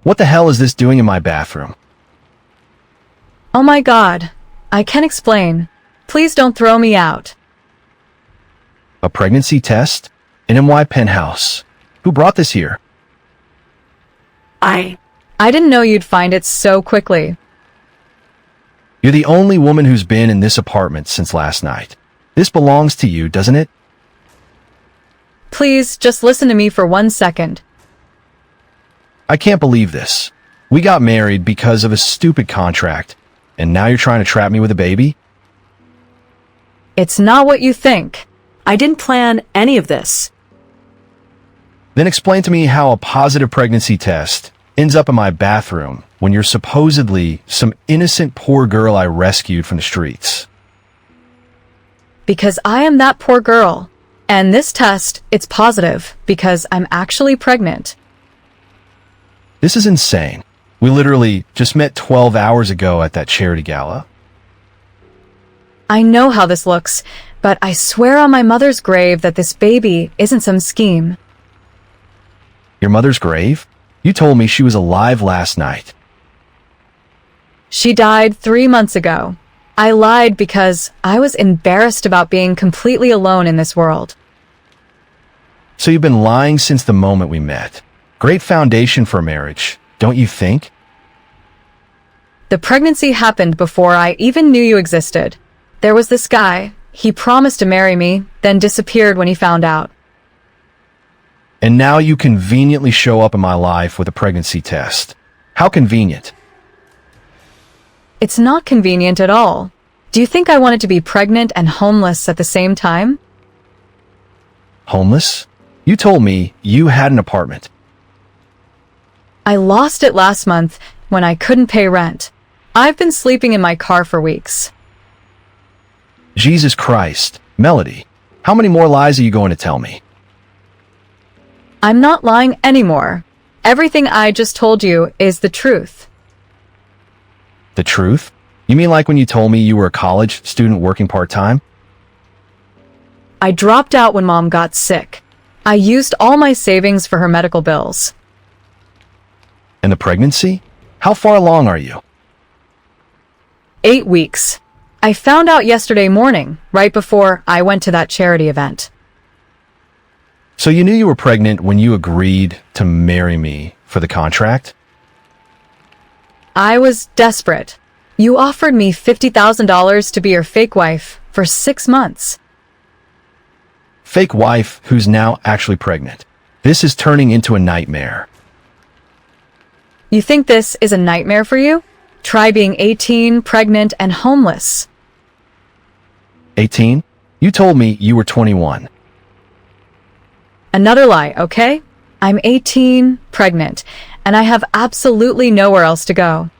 What the hell is this doing in my bathroom? Oh my God. I can explain. Please don't throw me out. A pregnancy test? An NY penthouse. Who brought this here? I didn't know you'd find it so quickly. You're the only woman who's been in this apartment since last night. This belongs to you, doesn't it? Please, just listen to me for 1 second. I can't believe this. We got married because of a stupid contract, and now you're trying to trap me with a baby? It's not what you think. I didn't plan any of this. Then explain to me how a positive pregnancy test ends up in my bathroom when you're supposedly some innocent poor girl I rescued from the streets. Because I am that poor girl. And this test, it's positive because I'm actually pregnant. This is insane. We literally just met 12 hours ago at that charity gala. I know how this looks, but I swear on my mother's grave that this baby isn't some scheme. Your mother's grave? You told me she was alive last night. She died 3 months ago. I lied because I was embarrassed about being completely alone in this world. So you've been lying since the moment we met. Great foundation for a marriage, don't you think? The pregnancy happened before I even knew you existed. There was this guy. He promised to marry me, then disappeared when he found out. And now you conveniently show up in my life with a pregnancy test. How convenient. It's not convenient at all. Do you think I wanted to be pregnant and homeless at the same time? Homeless? You told me you had an apartment. I lost it last month when I couldn't pay rent. I've been sleeping in my car for weeks. Jesus Christ. Melody, how many more lies are you going to tell me? I'm not lying anymore. Everything I just told you is the truth. The truth? You mean like when you told me you were a college student working part-time? I dropped out when Mom got sick. I used all my savings for her medical bills. And the pregnancy? How far along are you? 8 weeks. I found out yesterday morning, right before I went to that charity event. So you knew you were pregnant when you agreed to marry me for the contract? I was desperate. You offered me $50,000 to be your fake wife for 6 months. Fake wife who's now actually pregnant. This is turning into a nightmare. You think this is a nightmare for you? Try being 18, pregnant, and homeless. 18? You told me you were 21. Another lie, okay? I'm 18, pregnant, and I have absolutely nowhere else to go.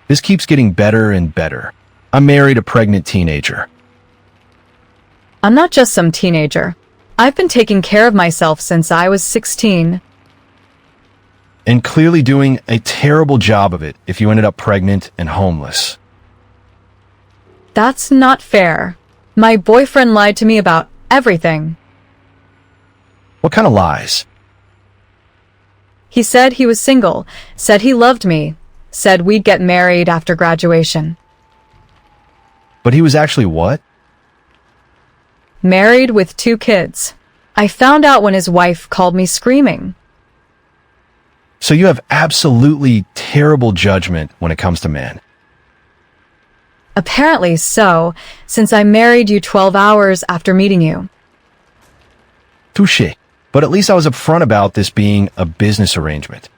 This keeps getting better and better. I married a pregnant teenager. I'm not just some teenager. I've been taking care of myself since I was 16. And clearly doing a terrible job of it if you ended up pregnant and homeless. That's not fair. My boyfriend lied to me about everything. What kind of lies? He said he was single, said he loved me, said we'd get married after graduation. But he was actually what? Married with 2 kids. I found out when his wife called me screaming. So you have absolutely terrible judgment when it comes to men. Apparently so, since I married you 12 hours after meeting you. Touché. But at least I was upfront about this being a business arrangement.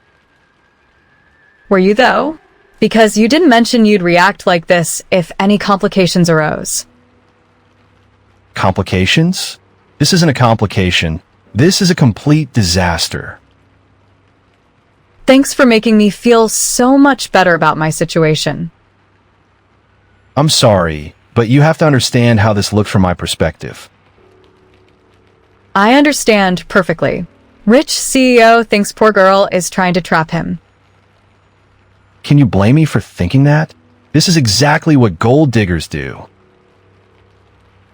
Were you though? Because you didn't mention you'd react like this if any complications arose. Complications? This isn't a complication. This is a complete disaster. Thanks for making me feel so much better about my situation. I'm sorry, but you have to understand how this looked from my perspective. I understand perfectly. Rich CEO thinks poor girl is trying to trap him. Can you blame me for thinking that? This is exactly what gold diggers do.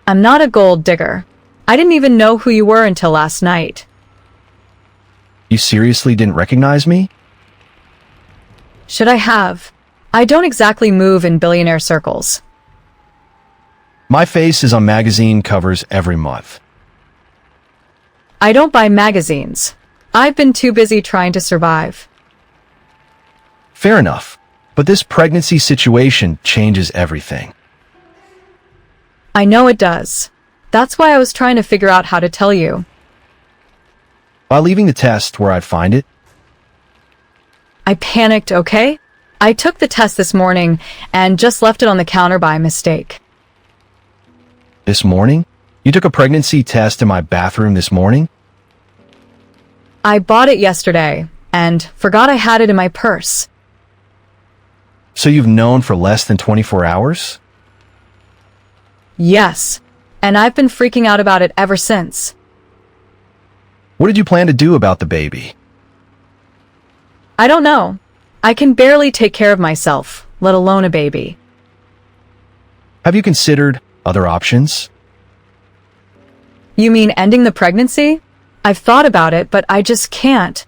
I'm not a gold digger. I didn't even know who you were until last night. You seriously didn't recognize me? Should I have? I don't exactly move in billionaire circles. My face is on magazine covers every month. I don't buy magazines. I've been too busy trying to survive. Fair enough, but this pregnancy situation changes everything. I know it does. That's why I was trying to figure out how to tell you. By leaving the test where I'd find it, I panicked, okay? I took the test this morning and just left it on the counter by mistake. this morning? You took a pregnancy test in my bathroom this morning? I bought it yesterday and forgot I had it in my purse. So you've known for less than 24 hours? Yes, and I've been freaking out about it ever since. What did you plan to do about the baby? I don't know. I can barely take care of myself, let alone a baby. Have you considered other options? You mean ending the pregnancy? I've thought about it, but I just can't.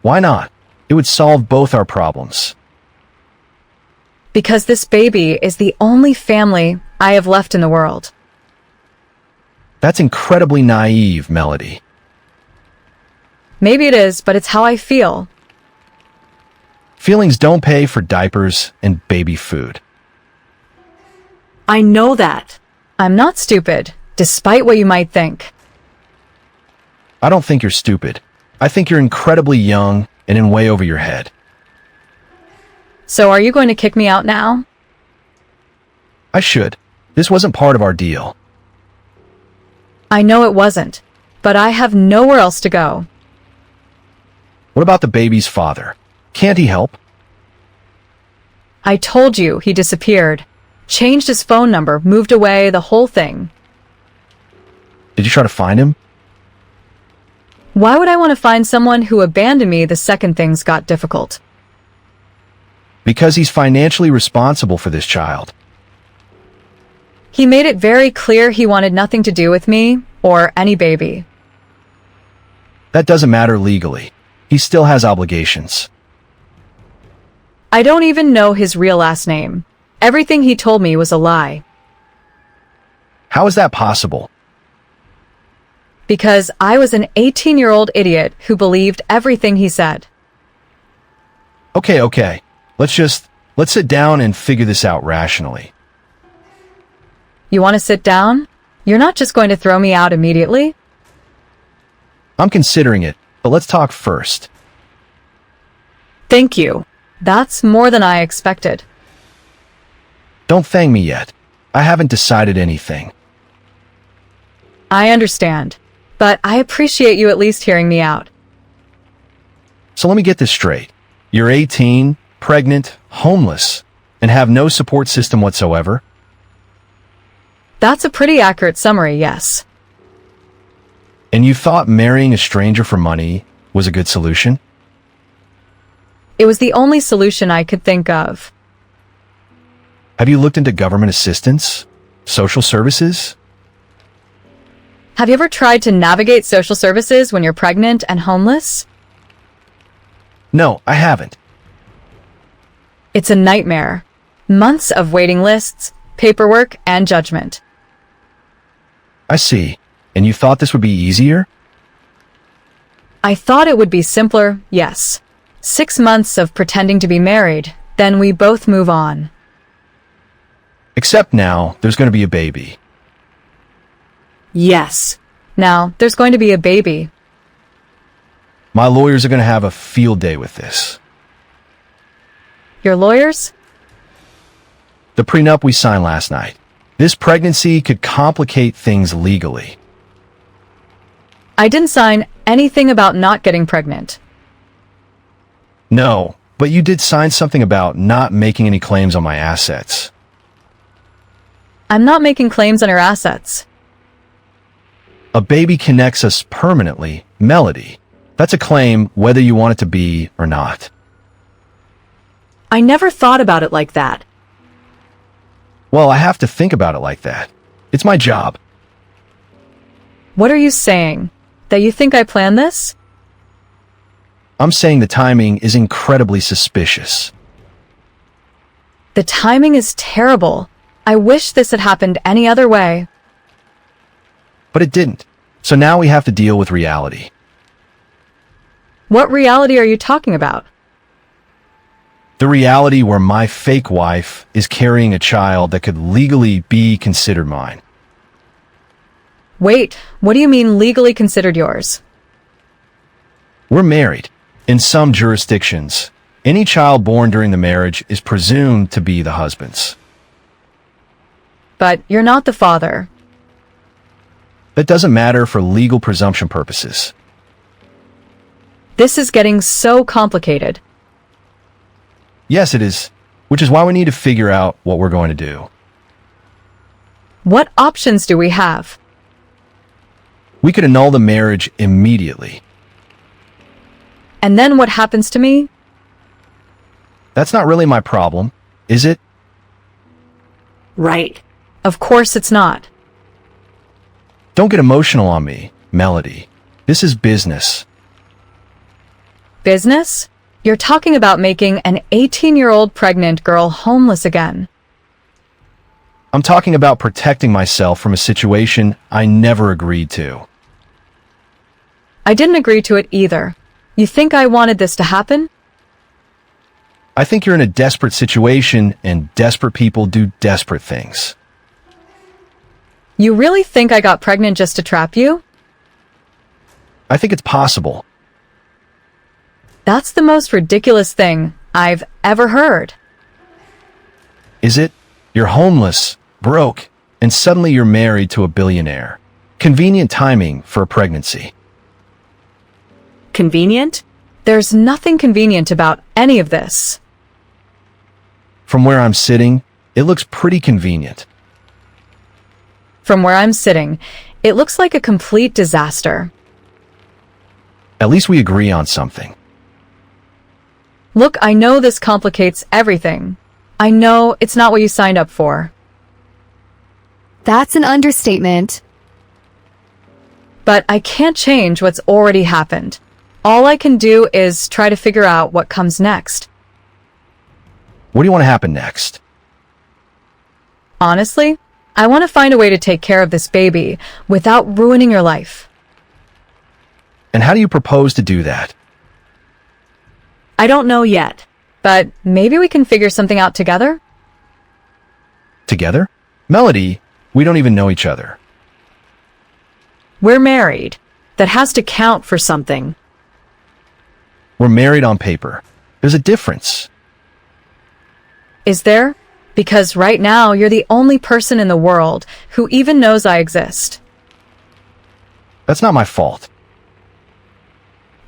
Why not? It would solve both our problems. Because this baby is the only family I have left in the world. That's incredibly naive, Melody. Maybe it is, but it's how I feel. Feelings don't pay for diapers and baby food. I know that. I'm not stupid, despite what you might think. I don't think you're stupid. I think you're incredibly young and in way over your head. So are you going to kick me out now? I should. This wasn't part of our deal. I know it wasn't, but I have nowhere else to go. What about the baby's father? Can't he help? I told you he disappeared. Changed his phone number, moved away, the whole thing. Did you try to find him? Why would I want to find someone who abandoned me the second things got difficult? Because he's financially responsible for this child. He made it very clear he wanted nothing to do with me or any baby. That doesn't matter legally. He still has obligations. I don't even know his real last name. Everything he told me was a lie. How is that possible? Because I was an 18-year-old idiot who believed everything he said. Okay. Let's sit down and figure this out rationally. You want to sit down? You're not just going to throw me out immediately? I'm considering it, but let's talk first. Thank you. That's more than I expected. Don't thank me yet. I haven't decided anything. I understand, but I appreciate you at least hearing me out. So let me get this straight. You're 18, pregnant, homeless, and have no support system whatsoever? That's a pretty accurate summary, yes. And you thought marrying a stranger for money was a good solution? It was the only solution I could think of. Have you looked into government assistance? Social services? Have you ever tried to navigate social services when you're pregnant and homeless? No, I haven't. It's a nightmare. Months of waiting lists, paperwork, and judgment. I see. And you thought this would be easier? I thought it would be simpler, yes. 6 months of pretending to be married, then we both move on. Except now, there's going to be a baby. Yes. Now, there's going to be a baby. My lawyers are going to have a field day with this. Your lawyers? The prenup we signed last night. This pregnancy could complicate things legally. I didn't sign anything about not getting pregnant. No, but you did sign something about not making any claims on my assets. I'm not making claims on your assets. A baby connects us permanently, Melody. That's a claim whether you want it to be or not. I never thought about it like that. Well, I have to think about it like that. It's my job. What are you saying? That you think I planned this? I'm saying the timing is incredibly suspicious. The timing is terrible. I wish this had happened any other way. But it didn't. So now we have to deal with reality. What reality are you talking about? The reality where my fake wife is carrying a child that could legally be considered mine. Wait, what do you mean legally considered yours? We're married. In some jurisdictions, any child born during the marriage is presumed to be the husband's. But you're not the father. That doesn't matter for legal presumption purposes. This is getting so complicated. Yes, it is, which is why we need to figure out what we're going to do. What options do we have? We could annul the marriage immediately. And then what happens to me? That's not really my problem, is it? Right. Of course it's not. Don't get emotional on me, Melody. This is business. Business? You're talking about making an 18-year-old pregnant girl homeless again. I'm talking about protecting myself from a situation I never agreed to. I didn't agree to it either. You think I wanted this to happen? I think you're in a desperate situation, and desperate people do desperate things. You really think I got pregnant just to trap you? I think it's possible. That's the most ridiculous thing I've ever heard. Is it? You're homeless, broke, and suddenly you're married to a billionaire. Convenient timing for a pregnancy. Convenient? There's nothing convenient about any of this. From where I'm sitting, it looks pretty convenient. From where I'm sitting, it looks like a complete disaster. At least we agree on something. Look, I know this complicates everything. I know it's not what you signed up for. That's an understatement. But I can't change what's already happened. All I can do is try to figure out what comes next. What do you want to happen next? Honestly, I want to find a way to take care of this baby without ruining your life. And how do you propose to do that? I don't know yet. But maybe we can figure something out together? Together? Melody, we don't even know each other. We're married. That has to count for something. We're married on paper. There's a difference. Is there? Because right now you're the only person in the world who even knows I exist. That's not my fault.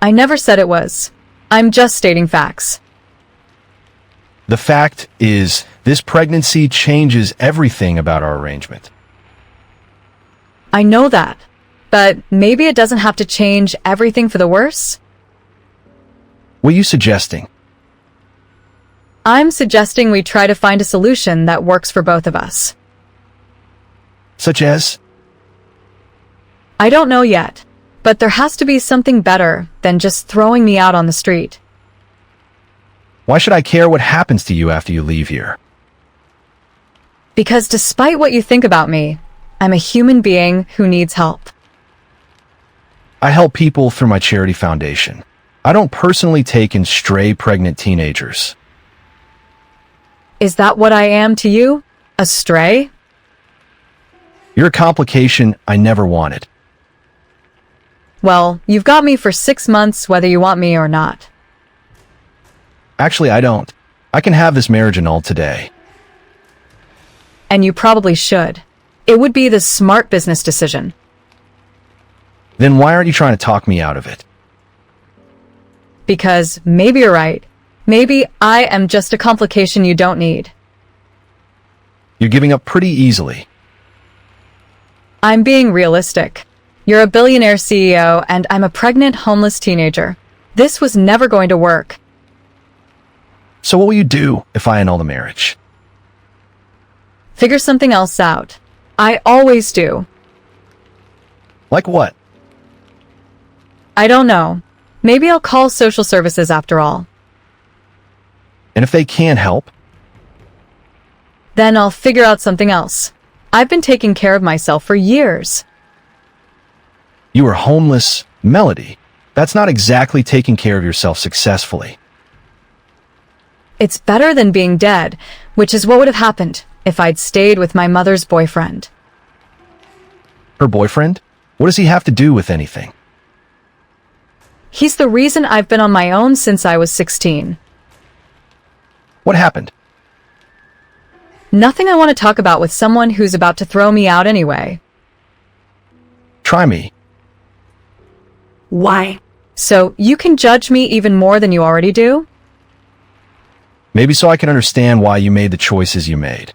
I never said it was. I'm just stating facts. The fact is, this pregnancy changes everything about our arrangement. I know that. But maybe it doesn't have to change everything for the worse? What are you suggesting? I'm suggesting we try to find a solution that works for both of us. Such as? I don't know yet, but there has to be something better than just throwing me out on the street. Why should I care what happens to you after you leave here? Because despite what you think about me, I'm a human being who needs help. I help people through my charity foundation. I don't personally take in stray pregnant teenagers. Is that what I am to you? A stray? You're a complication I never wanted. Well, you've got me for 6 months whether you want me or not. Actually, I don't. I can have this marriage annulled today. And you probably should. It would be the smart business decision. Then why aren't you trying to talk me out of it? Because maybe you're right. Maybe I am just a complication you don't need. You're giving up pretty easily. I'm being realistic. You're a billionaire CEO and I'm a pregnant homeless teenager. This was never going to work. So what will you do if I annul the marriage? Figure something else out. I always do. Like what? I don't know. Maybe I'll call social services after all. And if they can't help, Then I'll figure out something else. I've been taking care of myself for years. you were homeless, Melody. That's not exactly taking care of yourself successfully. It's better than being dead, which is what would have happened if I'd stayed with my mother's boyfriend. Her boyfriend? What does he have to do with anything? He's the reason I've been on my own since I was 16. What happened? Nothing I want to talk about with someone who's about to throw me out anyway. Try me. Why? So you can judge me even more than you already do? Maybe so I can understand why you made the choices you made.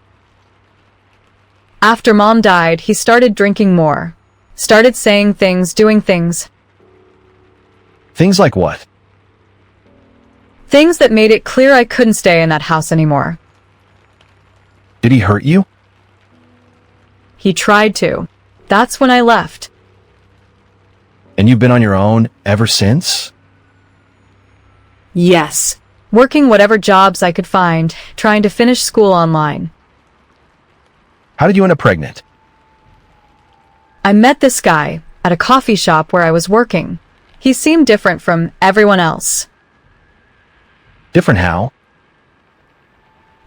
After Mom died, he started drinking more. Started saying things, doing things. Things like what? Things that made it clear I couldn't stay in that house anymore. Did he hurt you? He tried to. That's when I left. And you've been on your own ever since? Yes. Working whatever jobs I could find, trying to finish school online. How did you end up pregnant? I met this guy at a coffee shop where I was working. He seemed different from everyone else. Different how?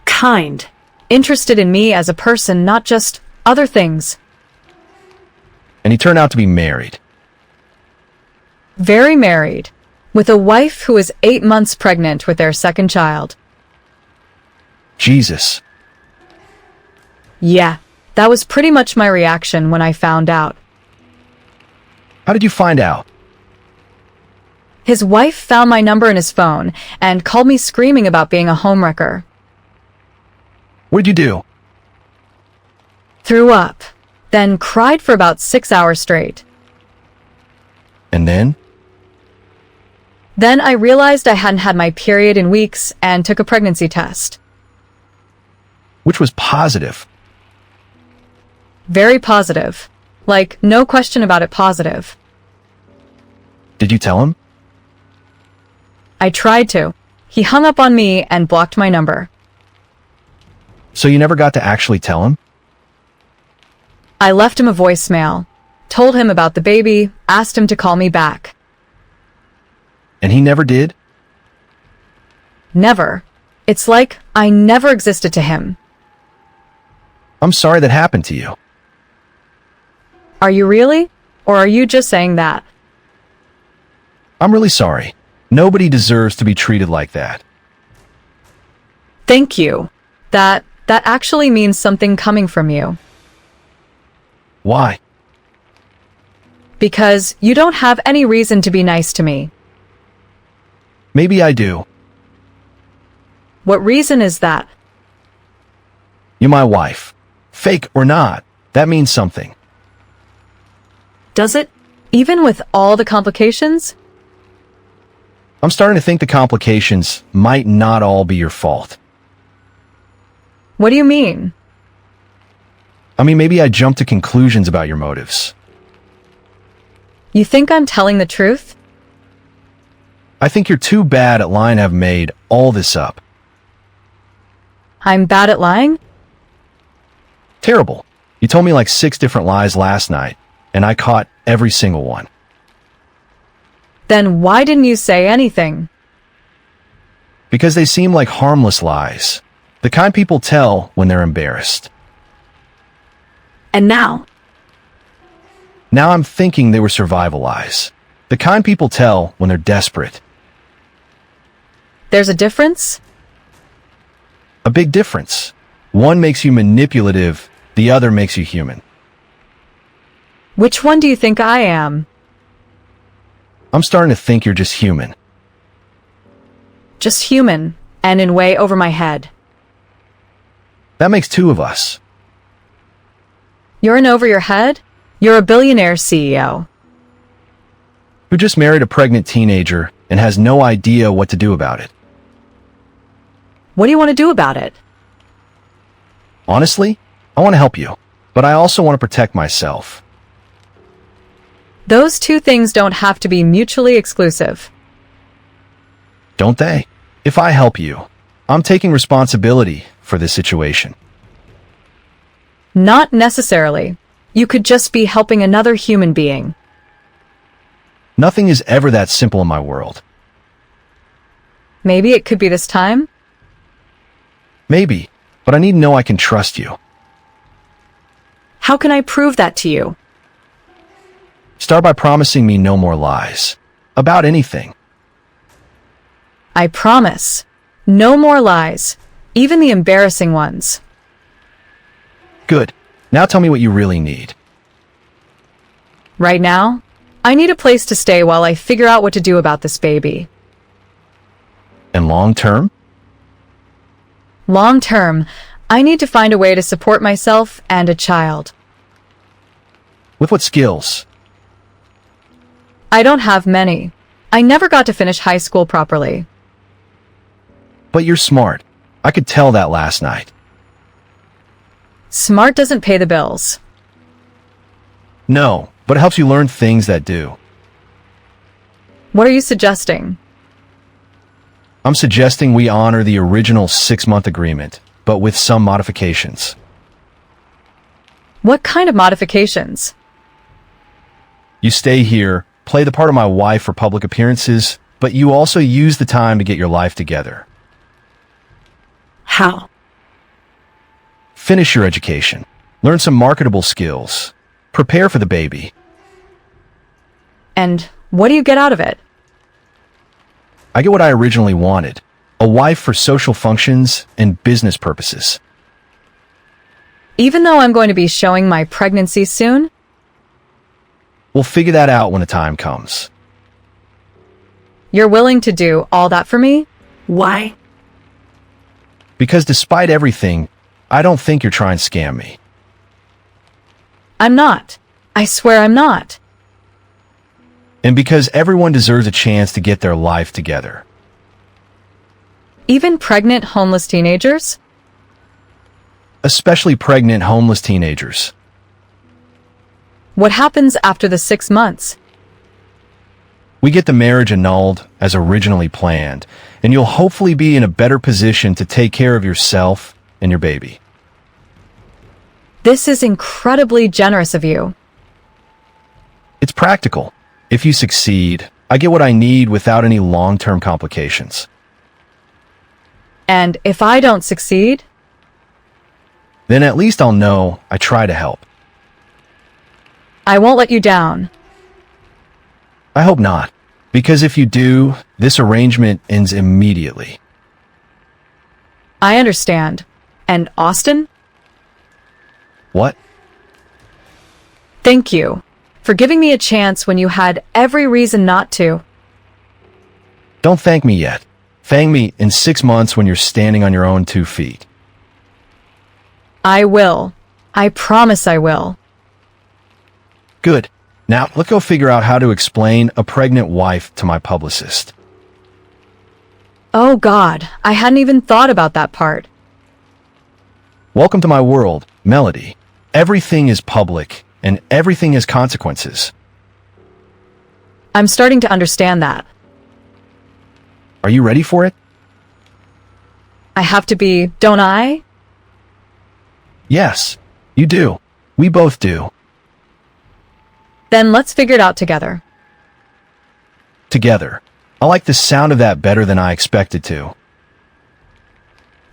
Kind. Interested in me as a person, not just other things. And he turned out to be married. Very married, with a wife who was 8 months pregnant with their second child. Jesus. Yeah, that was pretty much my reaction when I found out. How did you find out? His wife found my number in his phone and called me screaming about being a homewrecker. What did you do? Threw up, then cried for about 6 hours straight. And then? Then I realized I hadn't had my period in weeks and took a pregnancy test. Which was positive. Very positive. Like, no question about it positive. Did you tell him? I tried to. He hung up on me and blocked my number. So you never got to actually tell him? I left him a voicemail, told him about the baby, asked him to call me back. And he never did? Never. It's like I never existed to him. I'm sorry that happened to you. Are you really? Or are you just saying that? I'm really sorry. Nobody deserves to be treated like that. Thank you. That actually means something coming from you. Why? Because you don't have any reason to be nice to me. Maybe I do. What reason is that? You're my wife. Fake or not, that means something. Does it? Even with all the complications? I'm starting to think the complications might not all be your fault. What do you mean? I mean, maybe I jumped to conclusions about your motives. You think I'm telling the truth? I think you're too bad at lying to have made all this up. I'm bad at lying? Terrible. You told me like 6 different lies last night, and I caught every single one. Then why didn't you say anything? Because they seem like harmless lies. The kind people tell when they're embarrassed. And now? Now I'm thinking they were survival lies. The kind people tell when they're desperate. There's a difference? A big difference. One makes you manipulative, the other makes you human. Which one do you think I am? I'm starting to think you're just human. Just human, and in way over my head. That makes 2 of us. You're in over your head? You're a billionaire CEO. Who just married a pregnant teenager and has no idea what to do about it. What do you want to do about it? Honestly, I want to help you, but I also want to protect myself. Those two things don't have to be mutually exclusive. don't they? If I help you, I'm taking responsibility for this situation. Not necessarily. You could just be helping another human being. Nothing is ever that simple in my world. Maybe it could be this time? Maybe, but I need to know I can trust you. How can I prove that to you? Start by promising me no more lies. About anything. I promise. No more lies, even the embarrassing ones. Good. Now tell me what you really need. Right now, I need a place to stay while I figure out what to do about this baby. And long term? Long term, I need to find a way to support myself and a child. With what skills? I don't have many. I never got to finish high school properly. But you're smart. I could tell that last night. Smart doesn't pay the bills. No, but it helps you learn things that do. What are you suggesting? I'm suggesting we honor the original 6-month agreement, but with some modifications. What kind of modifications? You stay here, play the part of my wife for public appearances, but you also use the time to get your life together. How? Finish your education. Learn some marketable skills. Prepare for the baby. And what do you get out of it? I get what I originally wanted. A wife for social functions and business purposes. Even though I'm going to be showing my pregnancy soon? We'll figure that out when the time comes. You're willing to do all that for me? Why? Because despite everything, I don't think you're trying to scam me. I'm not. I swear I'm not. And because everyone deserves a chance to get their life together. Even pregnant homeless teenagers? Especially pregnant homeless teenagers. What happens after the 6 months? We get the marriage annulled as originally planned, and you'll hopefully be in a better position to take care of yourself and your baby. This is incredibly generous of you. It's practical. If you succeed, I get what I need without any long-term complications. And if I don't succeed? Then at least I'll know I try to help. I won't let you down. I hope not, because if you do, this arrangement ends immediately. I understand. And Austin? What? Thank you for giving me a chance when you had every reason not to. Don't thank me yet. Thank me in 6 months when you're standing on your own 2 feet. I will. I promise I will. Good. Now, let's go figure out how to explain a pregnant wife to my publicist. Oh God, I hadn't even thought about that part. Welcome to my world, Melody. Everything is public, and everything has consequences. I'm starting to understand that. Are you ready for it? I have to be, don't I? Yes, you do. We both do. Then let's figure it out together. Together. I like the sound of that better than I expected to.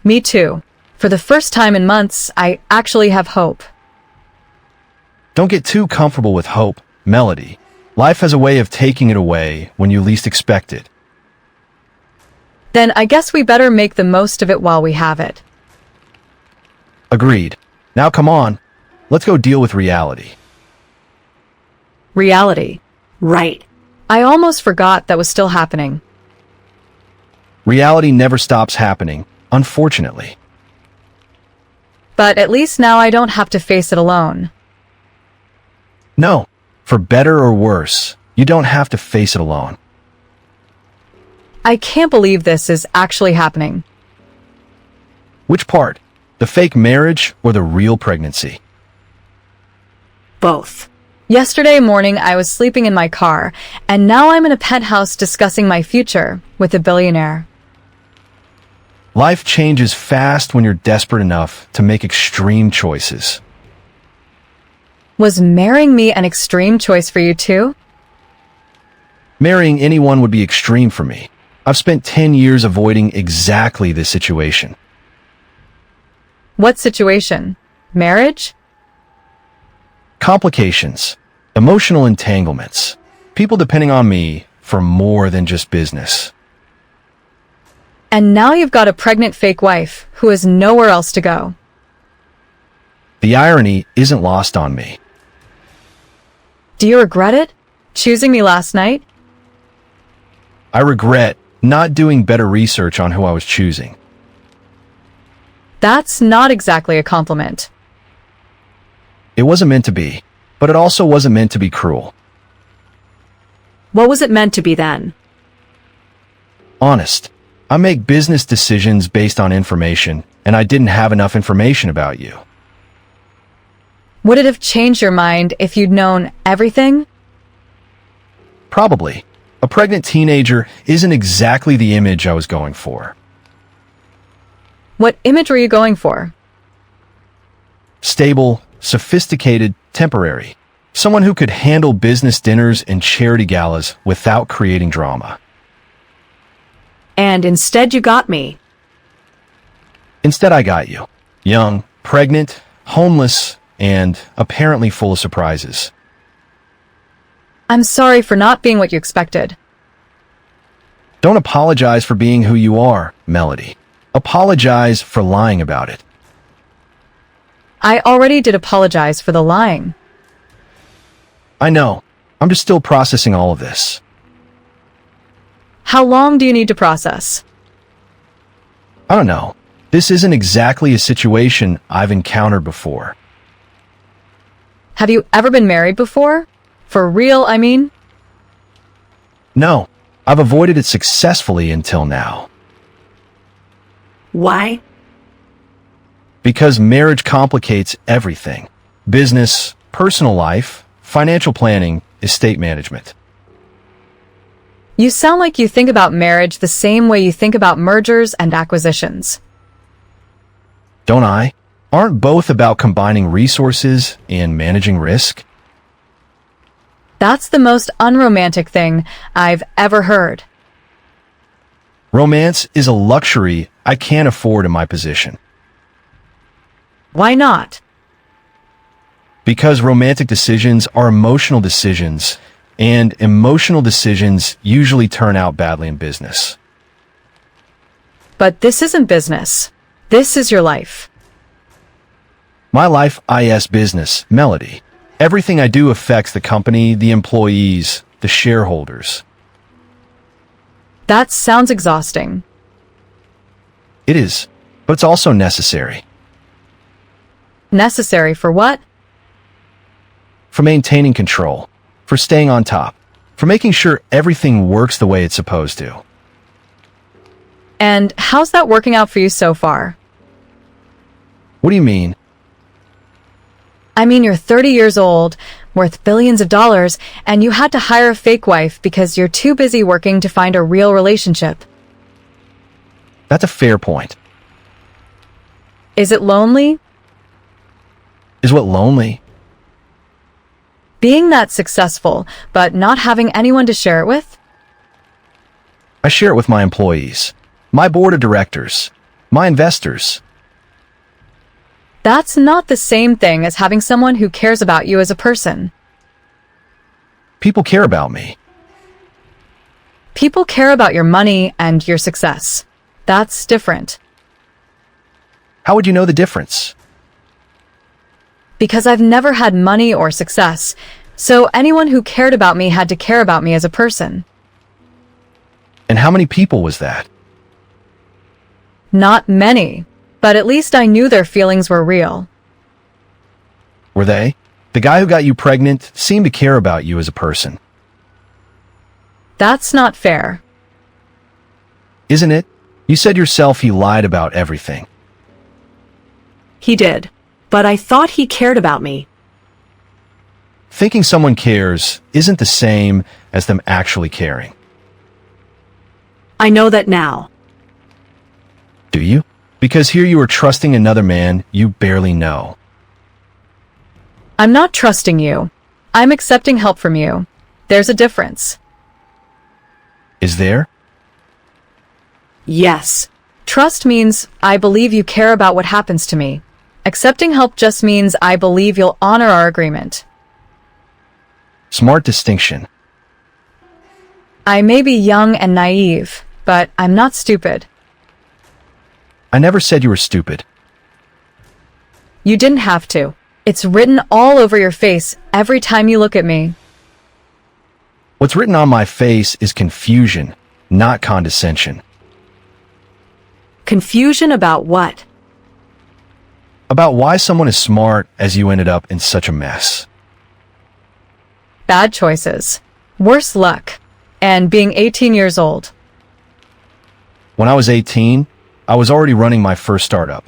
Me too. For the first time in months, I actually have hope. Don't get too comfortable with hope, Melody. Life has a way of taking it away when you least expect it. Then I guess we better make the most of it while we have it. Agreed. Now come on. Let's go deal with reality. Reality. Right. I almost forgot that was still happening. Reality never stops happening, unfortunately. But at least now I don't have to face it alone. No, for better or worse, you don't have to face it alone. I can't believe this is actually happening. Which part? The fake marriage or the real pregnancy? Both. Yesterday morning, I was sleeping in my car, and now I'm in a penthouse discussing my future with a billionaire. Life changes fast when you're desperate enough to make extreme choices. Was marrying me an extreme choice for you too? Marrying anyone would be extreme for me. I've spent 10 years avoiding exactly this situation. What situation? Marriage? Complications, emotional entanglements, people depending on me for more than just business. And now you've got a pregnant fake wife who has nowhere else to go. The irony isn't lost on me. Do you regret it? Choosing me last night? I regret not doing better research on who I was choosing. That's not exactly a compliment. It wasn't meant to be, but it also wasn't meant to be cruel. What was it meant to be then? Honest. I make business decisions based on information, and I didn't have enough information about you. Would it have changed your mind if you'd known everything? Probably. A pregnant teenager isn't exactly the image I was going for. What image were you going for? Stable, sophisticated, temporary. Someone who could handle business dinners and charity galas without creating drama. And instead you got me. Instead, I got you. Young, pregnant, homeless, and apparently full of surprises. I'm sorry for not being what you expected. Don't apologize for being who you are, Melody. Apologize for lying about it. I already did apologize for the lying. I know. I'm just still processing all of this. How long do you need to process? I don't know. This isn't exactly a situation I've encountered before. Have you ever been married before? For real, I mean? No, I've avoided it successfully until now. Why? Because marriage complicates everything. Business, personal life, financial planning, estate management. You sound like you think about marriage the same way you think about mergers and acquisitions. Don't I? Aren't both about combining resources and managing risk? That's the most unromantic thing I've ever heard. Romance is a luxury I can't afford in my position. Why not? Because romantic decisions are emotional decisions, and emotional decisions usually turn out badly in business. But this isn't business. This is your life. My life is business, Melody. Everything I do affects the company, the employees, the shareholders. That sounds exhausting. It is, but it's also necessary. Necessary for what? For maintaining control, for staying on top, for making sure everything works the way it's supposed to. And how's that working out for you so far? What do you mean? I mean, you're 30 years old, worth billions of dollars, and you had to hire a fake wife because you're too busy working to find a real relationship. That's a fair point. Is it lonely? Is what lonely? Being that successful, but not having anyone to share it with? I share it with my employees, my board of directors, my investors. That's not the same thing as having someone who cares about you as a person. People care about me. People care about your money and your success. That's different. How would you know the difference? Because I've never had money or success, so anyone who cared about me had to care about me as a person. And how many people was that? Not many, but at least I knew their feelings were real. Were they? The guy who got you pregnant seemed to care about you as a person. That's not fair. Isn't it? You said yourself he lied about everything. He did. But I thought he cared about me. Thinking someone cares isn't the same as them actually caring. I know that now. Do you? Because here you are trusting another man you barely know. I'm not trusting you. I'm accepting help from you. There's a difference. Is there? Yes. Trust means I believe you care about what happens to me. Accepting help just means I believe you'll honor our agreement. Smart distinction. I may be young and naive, but I'm not stupid. I never said you were stupid. You didn't have to. It's written all over your face every time you look at me. What's written on my face is confusion, not condescension. Confusion about what? About why someone as smart as you ended up in such a mess. Bad choices. Worse luck. And being 18 years old. When I was 18, I was already running my first startup.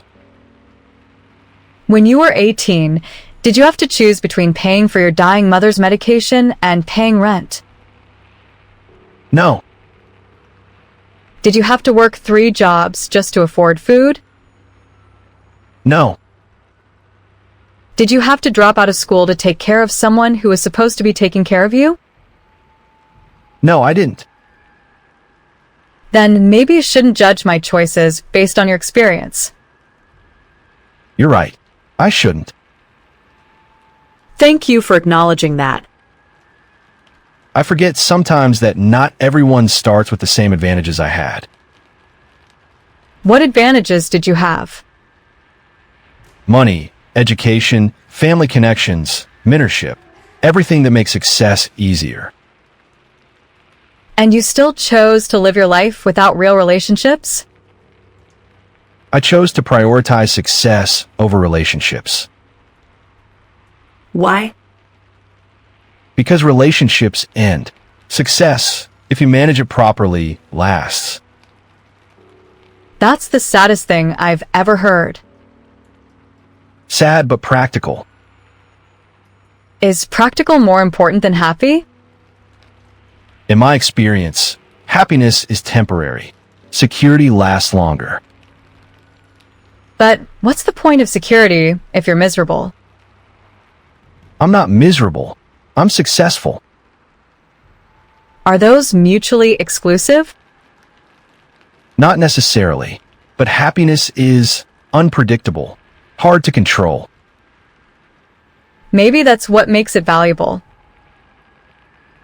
When you were 18, did you have to choose between paying for your dying mother's medication and paying rent? No, Did you have to work 3 jobs just to afford food? no, Did you have to drop out of school to take care of someone who was supposed to be taking care of you? no, I didn't. Then maybe you shouldn't judge my choices based on your experience. You're right. I shouldn't. Thank you for acknowledging that. I forget sometimes that not everyone starts with the same advantages I had. What advantages did you have? Money, education, family connections, mentorship, everything that makes success easier. And you still chose to live your life without real relationships? I chose to prioritize success over relationships. Why? Because relationships end. Success, if you manage it properly, lasts. That's the saddest thing I've ever heard. Sad but practical. Is practical more important than happy? In my experience, happiness is temporary. Security lasts longer. But what's the point of security if you're miserable? I'm not miserable. I'm successful. Are those mutually exclusive? Not necessarily, but happiness is unpredictable, hard to control. Maybe that's what makes it valuable.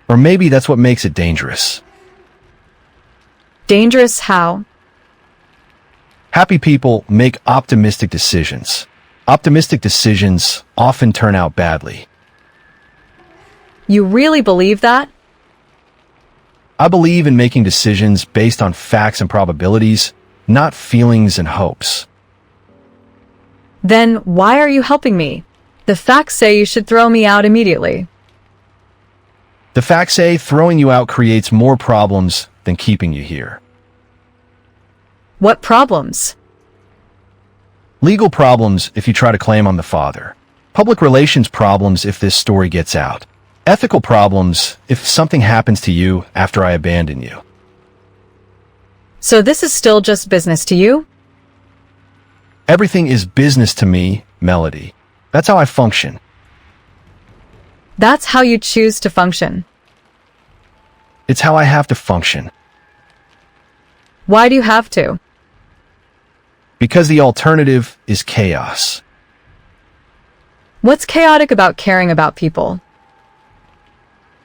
Or maybe that's what makes it dangerous. Dangerous how? Happy people make optimistic decisions. Optimistic decisions often turn out badly. You really believe that? I believe in making decisions based on facts and probabilities, not feelings and hopes. Then why are you helping me? The facts say you should throw me out immediately. The facts say throwing you out creates more problems than keeping you here. What problems? Legal problems if you try to claim I'm the father. Public relations problems if this story gets out. Ethical problems if something happens to you after I abandon you. So this is still just business to you? Everything is business to me, Melody. That's how I function. That's how you choose to function. It's how I have to function. Why do you have to? Because the alternative is chaos. What's chaotic about caring about people?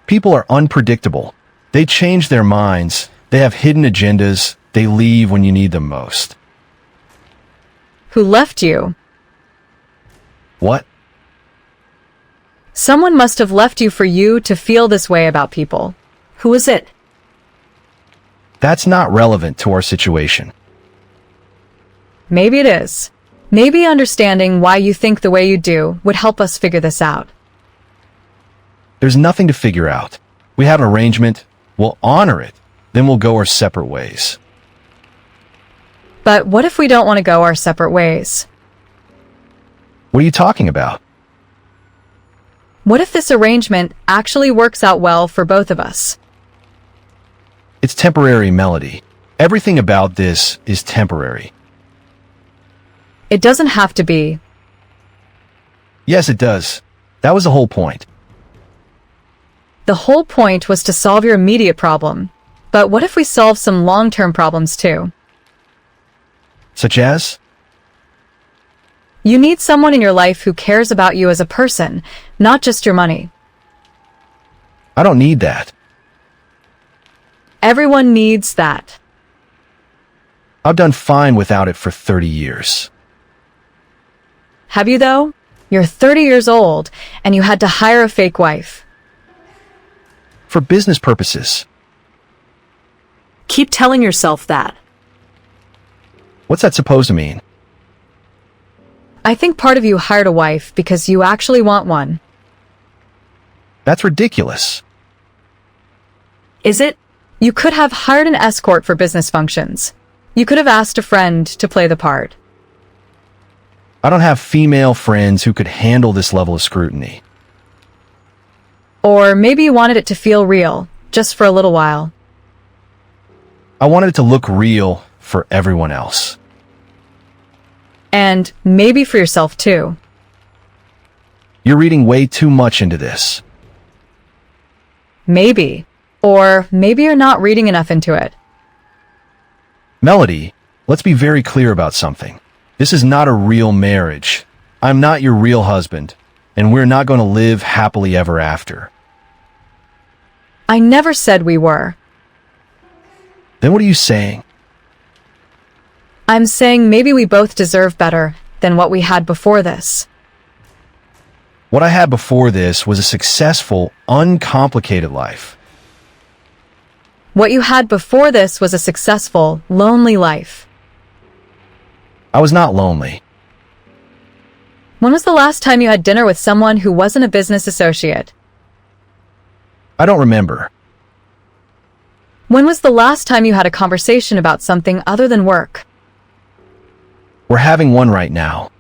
People are unpredictable. They change their minds. They have hidden agendas. They leave when you need them most. Who left you? What? Someone must have left you for you to feel this way about people. Who is it? That's not relevant to our situation. Maybe it is. Maybe understanding why you think the way you do would help us figure this out. There's nothing to figure out. We have an arrangement. We'll honor it. Then we'll go our separate ways. But what if we don't want to go our separate ways? What are you talking about? What if this arrangement actually works out well for both of us? It's temporary, Melody. Everything about this is temporary. It doesn't have to be. Yes, it does. That was the whole point. The whole point was to solve your immediate problem. But what if we solve some long-term problems too? Such as? You need someone in your life who cares about you as a person, not just your money. I don't need that. Everyone needs that. I've done fine without it for 30 years. Have you though? You're 30 years old, and you had to hire a fake wife. For business purposes. Keep telling yourself that. What's that supposed to mean? I think part of you hired a wife because you actually want one. That's ridiculous. Is it? You could have hired an escort for business functions. You could have asked a friend to play the part. I don't have female friends who could handle this level of scrutiny. Or maybe you wanted it to feel real, just for a little while. I wanted it to look real for everyone else. And maybe for yourself too. You're reading way too much into this. Maybe. Or maybe you're not reading enough into it. Melody, let's be very clear about something. This is not a real marriage. I'm not your real husband, and we're not going to live happily ever after. I never said we were. Then what are you saying? I'm saying maybe we both deserve better than what we had before this. What I had before this was a successful, uncomplicated life. What you had before this was a successful, lonely life. I was not lonely. When was the last time you had dinner with someone who wasn't a business associate? I don't remember. When was the last time you had a conversation about something other than work? We're having one right now.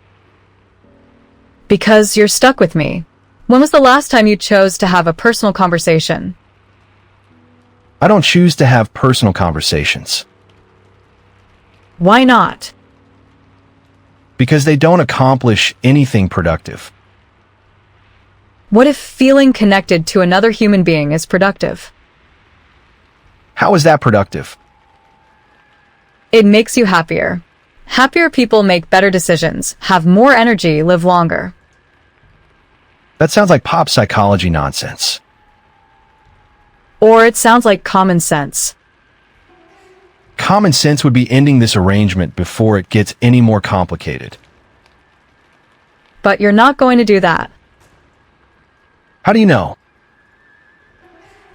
Because you're stuck with me. When was the last time you chose to have a personal conversation? I don't choose to have personal conversations. Why not? Because they don't accomplish anything productive. What if feeling connected to another human being is productive? How is that productive? It makes you happier. Happier people make better decisions, have more energy, live longer. That sounds like pop psychology nonsense. Or it sounds like common sense. Common sense would be ending this arrangement before it gets any more complicated. But you're not going to do that. How do you know?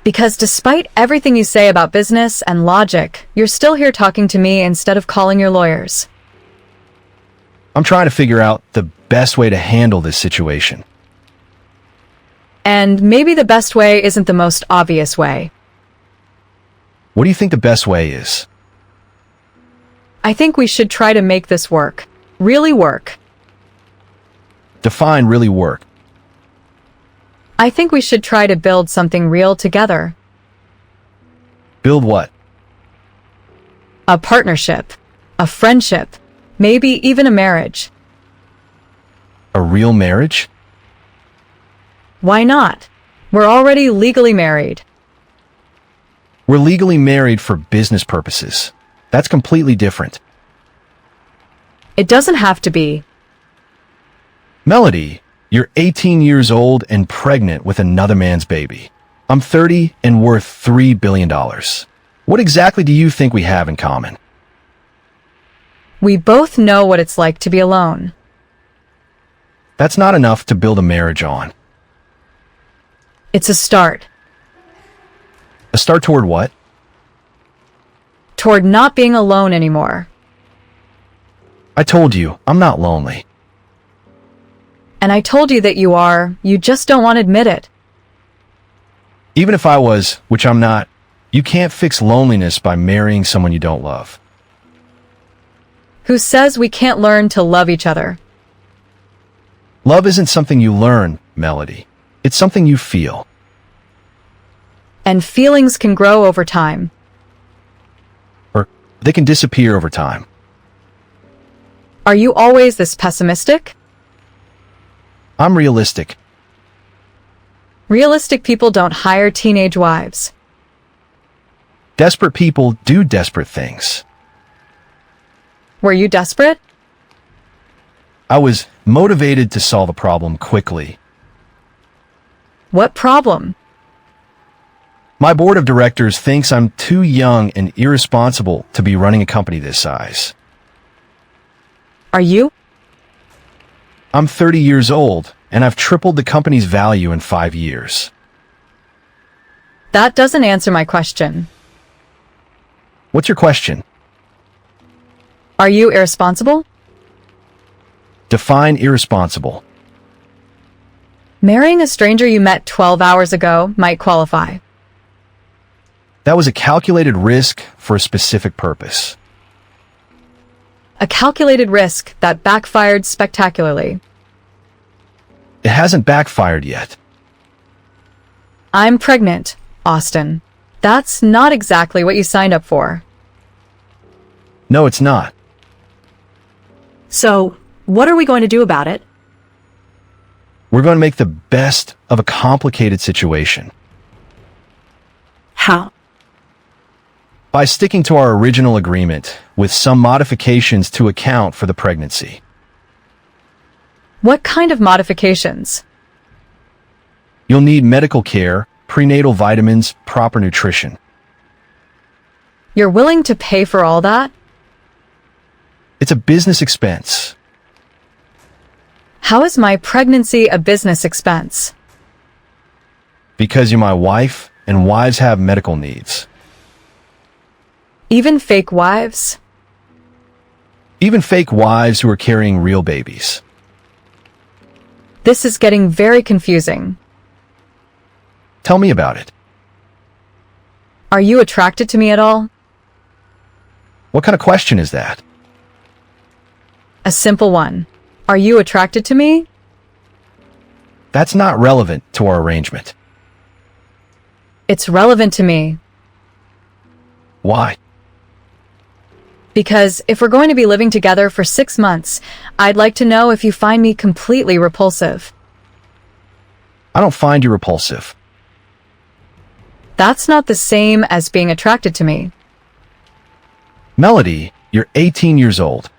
Because despite everything you say about business and logic, you're still here talking to me instead of calling your lawyers. I'm trying to figure out the best way to handle this situation. And maybe the best way isn't the most obvious way. What do you think the best way is? I think we should try to make this work. Really work. Define really work. I think we should try to build something real together. Build what? A partnership. A friendship. Maybe even a marriage. A real marriage? Why not? We're already legally married. We're legally married for business purposes. That's completely different. It doesn't have to be. Melody, you're 18 years old and pregnant with another man's baby. I'm 30 and worth $3 billion. What exactly do you think we have in common? We both know what it's like to be alone. That's not enough to build a marriage on. It's a start. A start toward what? Toward not being alone anymore. I told you, I'm not lonely. And I told you that you are, you just don't want to admit it. Even if I was, which I'm not, you can't fix loneliness by marrying someone you don't love. Who says we can't learn to love each other? Love isn't something you learn, Melody. It's something you feel. And feelings can grow over time. Or they can disappear over time. Are you always this pessimistic? I'm realistic. Realistic people don't hire teenage wives. Desperate people do desperate things. Were you desperate? I was motivated to solve a problem quickly. What problem? My board of directors thinks I'm too young and irresponsible to be running a company this size. Are you? I'm 30 years old, and I've tripled the company's value in 5 years. That doesn't answer my question. What's your question? Are you irresponsible? Define irresponsible. Marrying a stranger you met 12 hours ago might qualify. That was a calculated risk for a specific purpose. A calculated risk that backfired spectacularly. It hasn't backfired yet. I'm pregnant, Austin. That's not exactly what you signed up for. No, it's not. So, what are we going to do about it? We're going to make the best of a complicated situation. How? By sticking to our original agreement with some modifications to account for the pregnancy. What kind of modifications? You'll need medical care, prenatal vitamins, proper nutrition. You're willing to pay for all that? It's a business expense. How is my pregnancy a business expense? Because you're my wife, and wives have medical needs. Even fake wives? Even fake wives who are carrying real babies. This is getting very confusing. Tell me about it. Are you attracted to me at all? What kind of question is that? A simple one. Are you attracted to me? That's not relevant to our arrangement. It's relevant to me. Why? Because if we're going to be living together for 6 months, I'd like to know if you find me completely repulsive. I don't find you repulsive. That's not the same as being attracted to me. Melody, you're 18 years old.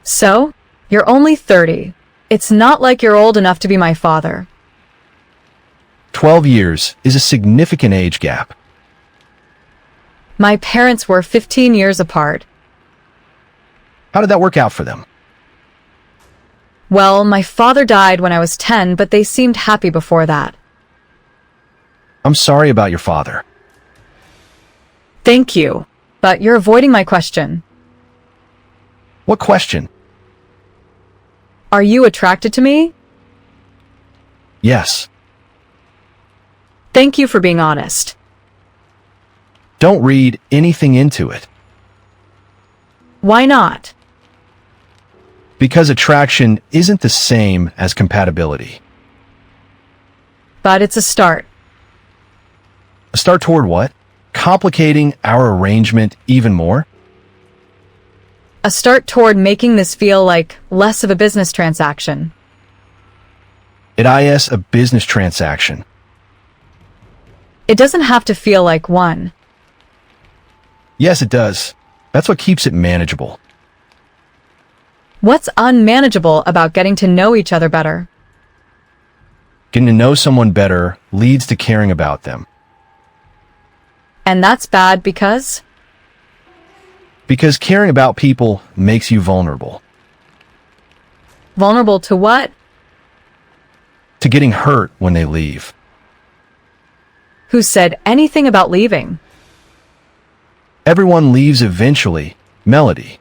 So? You're only 30. It's not like you're old enough to be my father. 12 years is a significant age gap. My parents were 15 years apart. How did that work out for them? Well, my father died when I was 10, but they seemed happy before that. I'm sorry about your father. Thank you. But you're avoiding my question. What question? Are you attracted to me? Yes. Thank you for being honest. Don't read anything into it. Why not? Because attraction isn't the same as compatibility. But it's a start. A start toward what? Complicating our arrangement even more? A start toward making this feel like less of a business transaction. It is a business transaction. It doesn't have to feel like one. Yes, it does. That's what keeps it manageable. What's unmanageable about getting to know each other better? Getting to know someone better leads to caring about them. And that's bad because? Because caring about people makes you vulnerable. Vulnerable to what? To getting hurt when they leave. Who said anything about leaving? Everyone leaves eventually, Melody.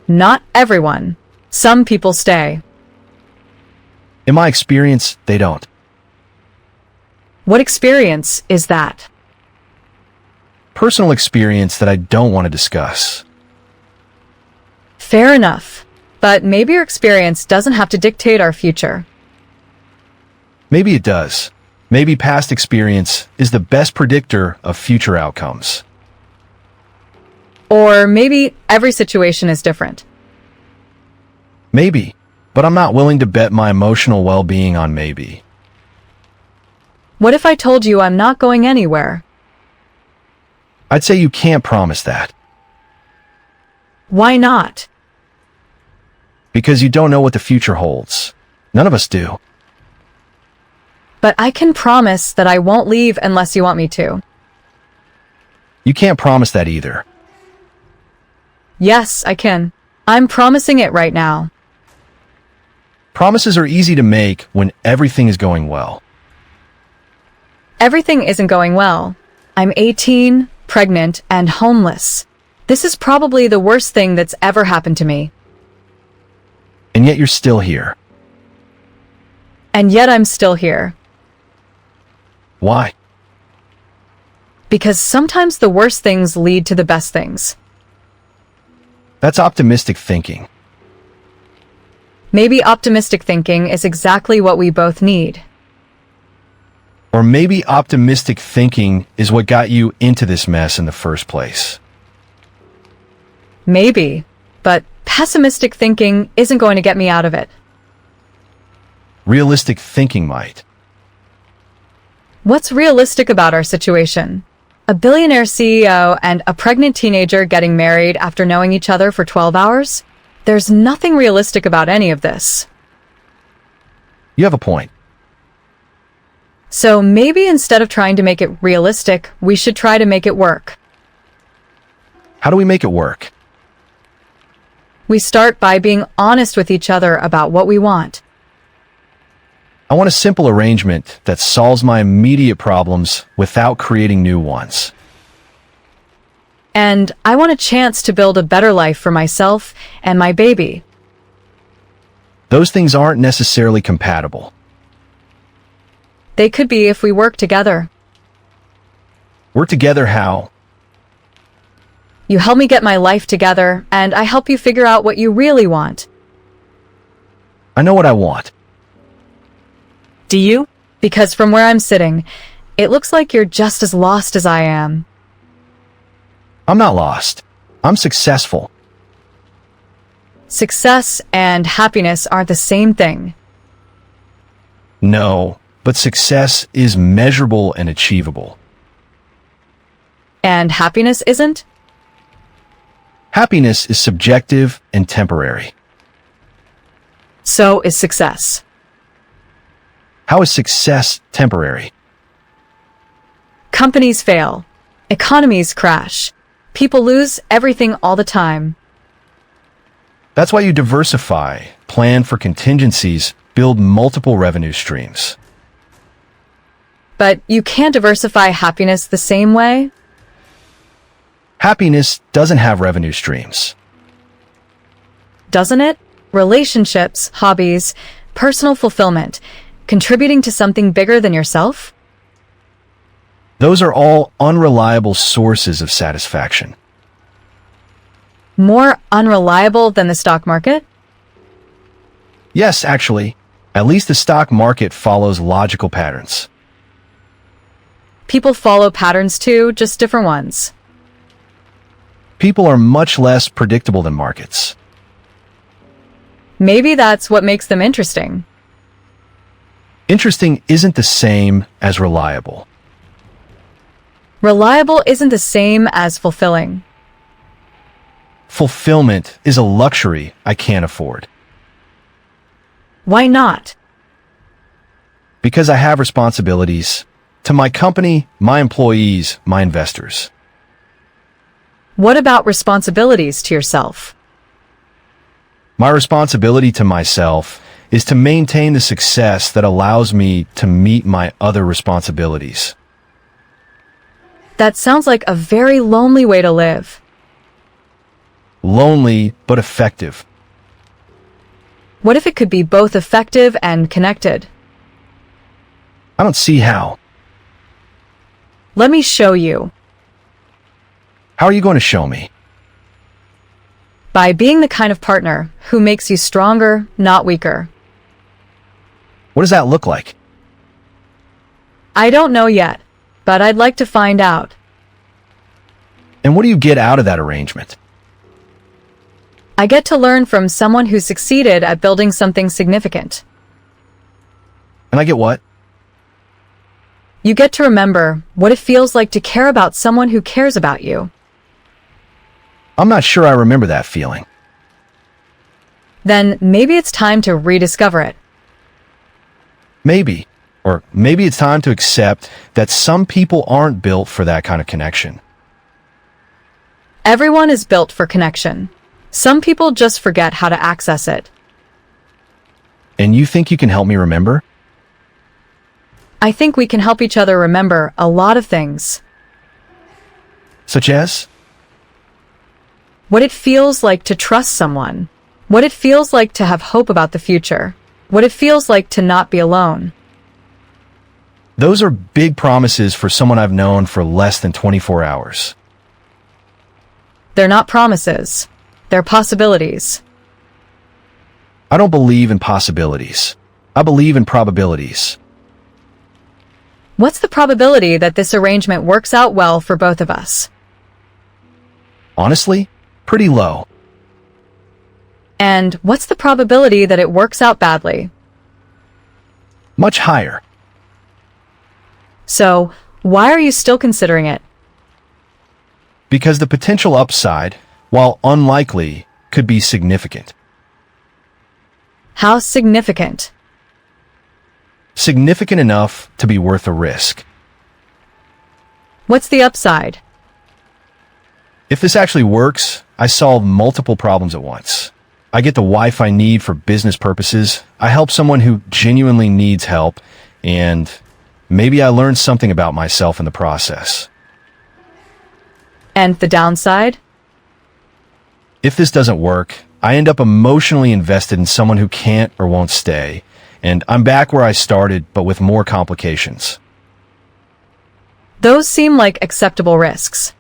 Not everyone. Some people stay. In my experience, they don't. What experience is that? Personal experience that I don't want to discuss. Fair enough. But maybe your experience doesn't have to dictate our future. Maybe it does. Maybe past experience is the best predictor of future outcomes. Or maybe every situation is different. Maybe, but I'm not willing to bet my emotional well-being on maybe. What if I told you I'm not going anywhere? I'd say you can't promise that, Why not? because you don't know what the future holds. None of us do. But I can promise that I won't leave unless you want me to. You can't promise that either. Yes, I can. I'm promising it right now. Promises are easy to make when everything is going well. Everything isn't going well. I'm 18, pregnant, and homeless. This is probably the worst thing that's ever happened to me. And yet you're still here. And yet I'm still here. Why? Because sometimes the worst things lead to the best things. That's optimistic thinking. Maybe optimistic thinking is exactly what we both need. Or maybe optimistic thinking is what got you into this mess in the first place. Maybe. But pessimistic thinking isn't going to get me out of it. Realistic thinking might. What's realistic about our situation? A billionaire CEO and a pregnant teenager getting married after knowing each other for 12 hours? There's nothing realistic about any of this. You have a point. So maybe instead of trying to make it realistic, we should try to make it work. How do we make it work? We start by being honest with each other about what we want. I want a simple arrangement that solves my immediate problems without creating new ones. And I want a chance to build a better life for myself and my baby. Those things aren't necessarily compatible. They could be if we work together. Work together how? You help me get my life together, and I help you figure out what you really want. I know what I want. Do you? Because from where I'm sitting, it looks like you're just as lost as I am. I'm not lost. I'm successful. Success and happiness aren't the same thing. No, but success is measurable and achievable. And happiness isn't? Happiness is subjective and temporary. So is success. How is success temporary? Companies fail. Economies crash. People lose everything all the time. That's why you diversify, plan for contingencies, build multiple revenue streams. But you can't diversify happiness the same way. Happiness doesn't have revenue streams. Doesn't it? Relationships, hobbies, personal fulfillment, contributing to something bigger than yourself? Those are all unreliable sources of satisfaction. More unreliable than the stock market? Yes, actually, at least the stock market follows logical patterns. People follow patterns too, just different ones. People are much less predictable than markets. Maybe that's what makes them interesting. Interesting isn't the same as reliable. Reliable isn't the same as fulfilling. Fulfillment is a luxury I can't afford. Why not? Because I have responsibilities to my company, my employees, my investors. What about responsibilities to yourself? My responsibility to myself is to maintain the success that allows me to meet my other responsibilities. That sounds like a very lonely way to live. Lonely, but effective. What if it could be both effective and connected? I don't see how. Let me show you. How are you going to show me? By being the kind of partner who makes you stronger, not weaker. What does that look like? I don't know yet, but I'd like to find out. And what do you get out of that arrangement? I get to learn from someone who succeeded at building something significant. And I get what? You get to remember what it feels like to care about someone who cares about you. I'm not sure I remember that feeling. Then maybe it's time to rediscover it. Maybe. Or maybe it's time to accept that some people aren't built for that kind of connection. Everyone is built for connection. Some people just forget how to access it. And you think you can help me remember? I think we can help each other remember a lot of things. Such as? What it feels like to trust someone. What it feels like to have hope about the future. What it feels like to not be alone. Those are big promises for someone I've known for less than 24 hours. They're not promises. They're possibilities. I don't believe in possibilities. I believe in probabilities. What's the probability that this arrangement works out well for both of us? Honestly, pretty low. And what's the probability that it works out badly? Much higher. So, why are you still considering it? Because the potential upside, while unlikely, could be significant. How significant? Significant enough to be worth a risk. What's the upside? If this actually works, I solve multiple problems at once. I get the wife I need for business purposes, I help someone who genuinely needs help, and maybe I learn something about myself in the process. And the downside? If this doesn't work, I end up emotionally invested in someone who can't or won't stay, and I'm back where I started, but with more complications. Those seem like acceptable risks.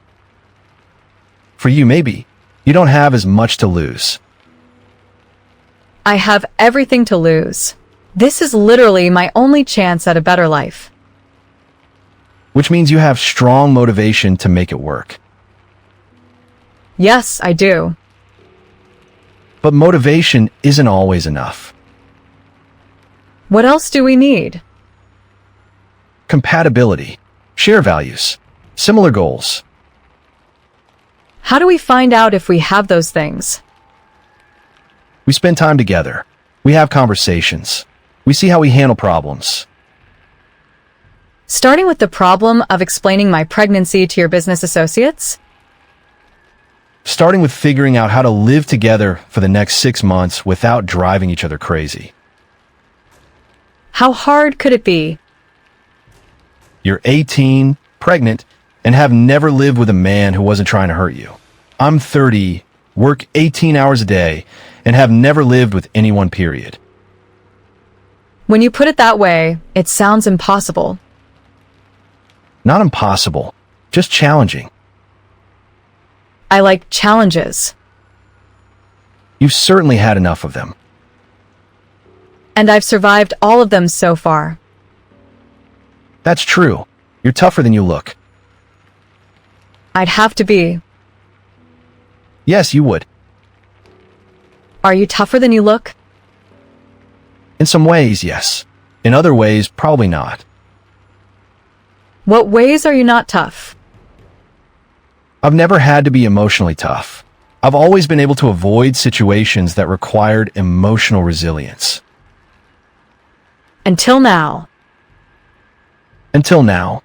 For you, maybe. You don't have as much to lose. I have everything to lose. This is literally my only chance at a better life. Which means you have strong motivation to make it work. Yes, I do. But motivation isn't always enough. What else do we need? Compatibility, share values, similar goals. How do we find out if we have those things? We spend time together. We have conversations. We see how we handle problems. Starting with the problem of explaining my pregnancy to your business associates? Starting with figuring out how to live together for the next 6 months without driving each other crazy. How hard could it be? You're 18, pregnant, and have never lived with a man who wasn't trying to hurt you. I'm 30, work 18 hours a day, and have never lived with anyone, period. When you put it that way, it sounds impossible. Not impossible, just challenging. I like challenges. You've certainly had enough of them. And I've survived all of them so far. That's true. You're tougher than you look. I'd have to be. Yes, you would. Are you tougher than you look? In some ways, yes. In other ways, probably not. What ways are you not tough? I've never had to be emotionally tough. I've always been able to avoid situations that required emotional resilience. Until now. Until now.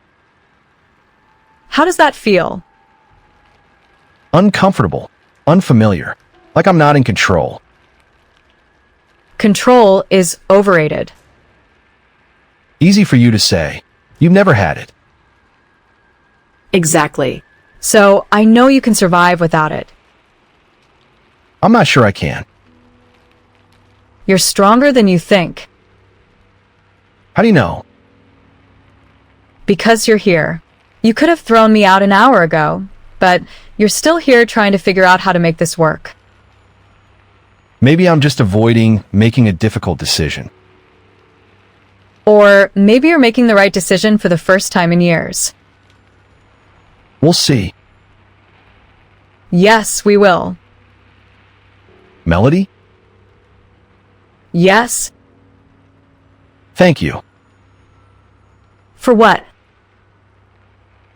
How does that feel? Uncomfortable. Unfamiliar. Like I'm not in control. Control is overrated. Easy for you to say. You've never had it. Exactly. So I know you can survive without it. I'm not sure I can. You're stronger than you think. How do you know? Because you're here. You could have thrown me out an hour ago, but you're still here trying to figure out how to make this work. Maybe I'm just avoiding making a difficult decision. Or maybe you're making the right decision for the first time in years. We'll see. Yes, we will. Melody? Yes. Thank you For what?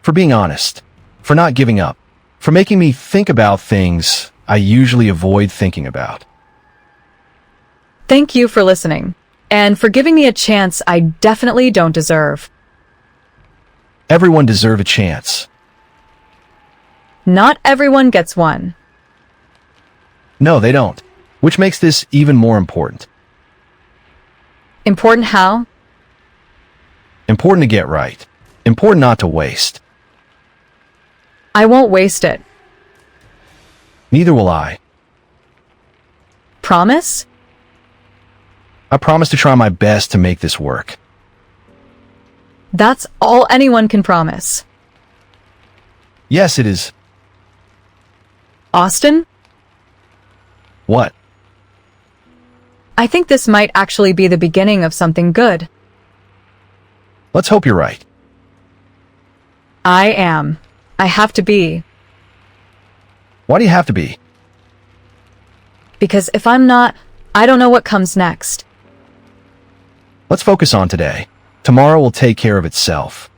for being honest, for not giving up, for making me think about things I usually avoid thinking about. Thank you for listening. And for giving me a chance I definitely don't deserve. Everyone deserves a chance. Not everyone gets one. No, they don't, which makes this even more important. Important how? Important to get right. Important not to waste. I won't waste it. Neither will I. Promise? I promise to try my best to make this work. That's all anyone can promise. Yes, it is. Austin? What? I think this might actually be the beginning of something good. Let's hope you're right. I am. I have to be. Why do you have to be? Because if I'm not, I don't know what comes next. Let's focus on today. Tomorrow will take care of itself.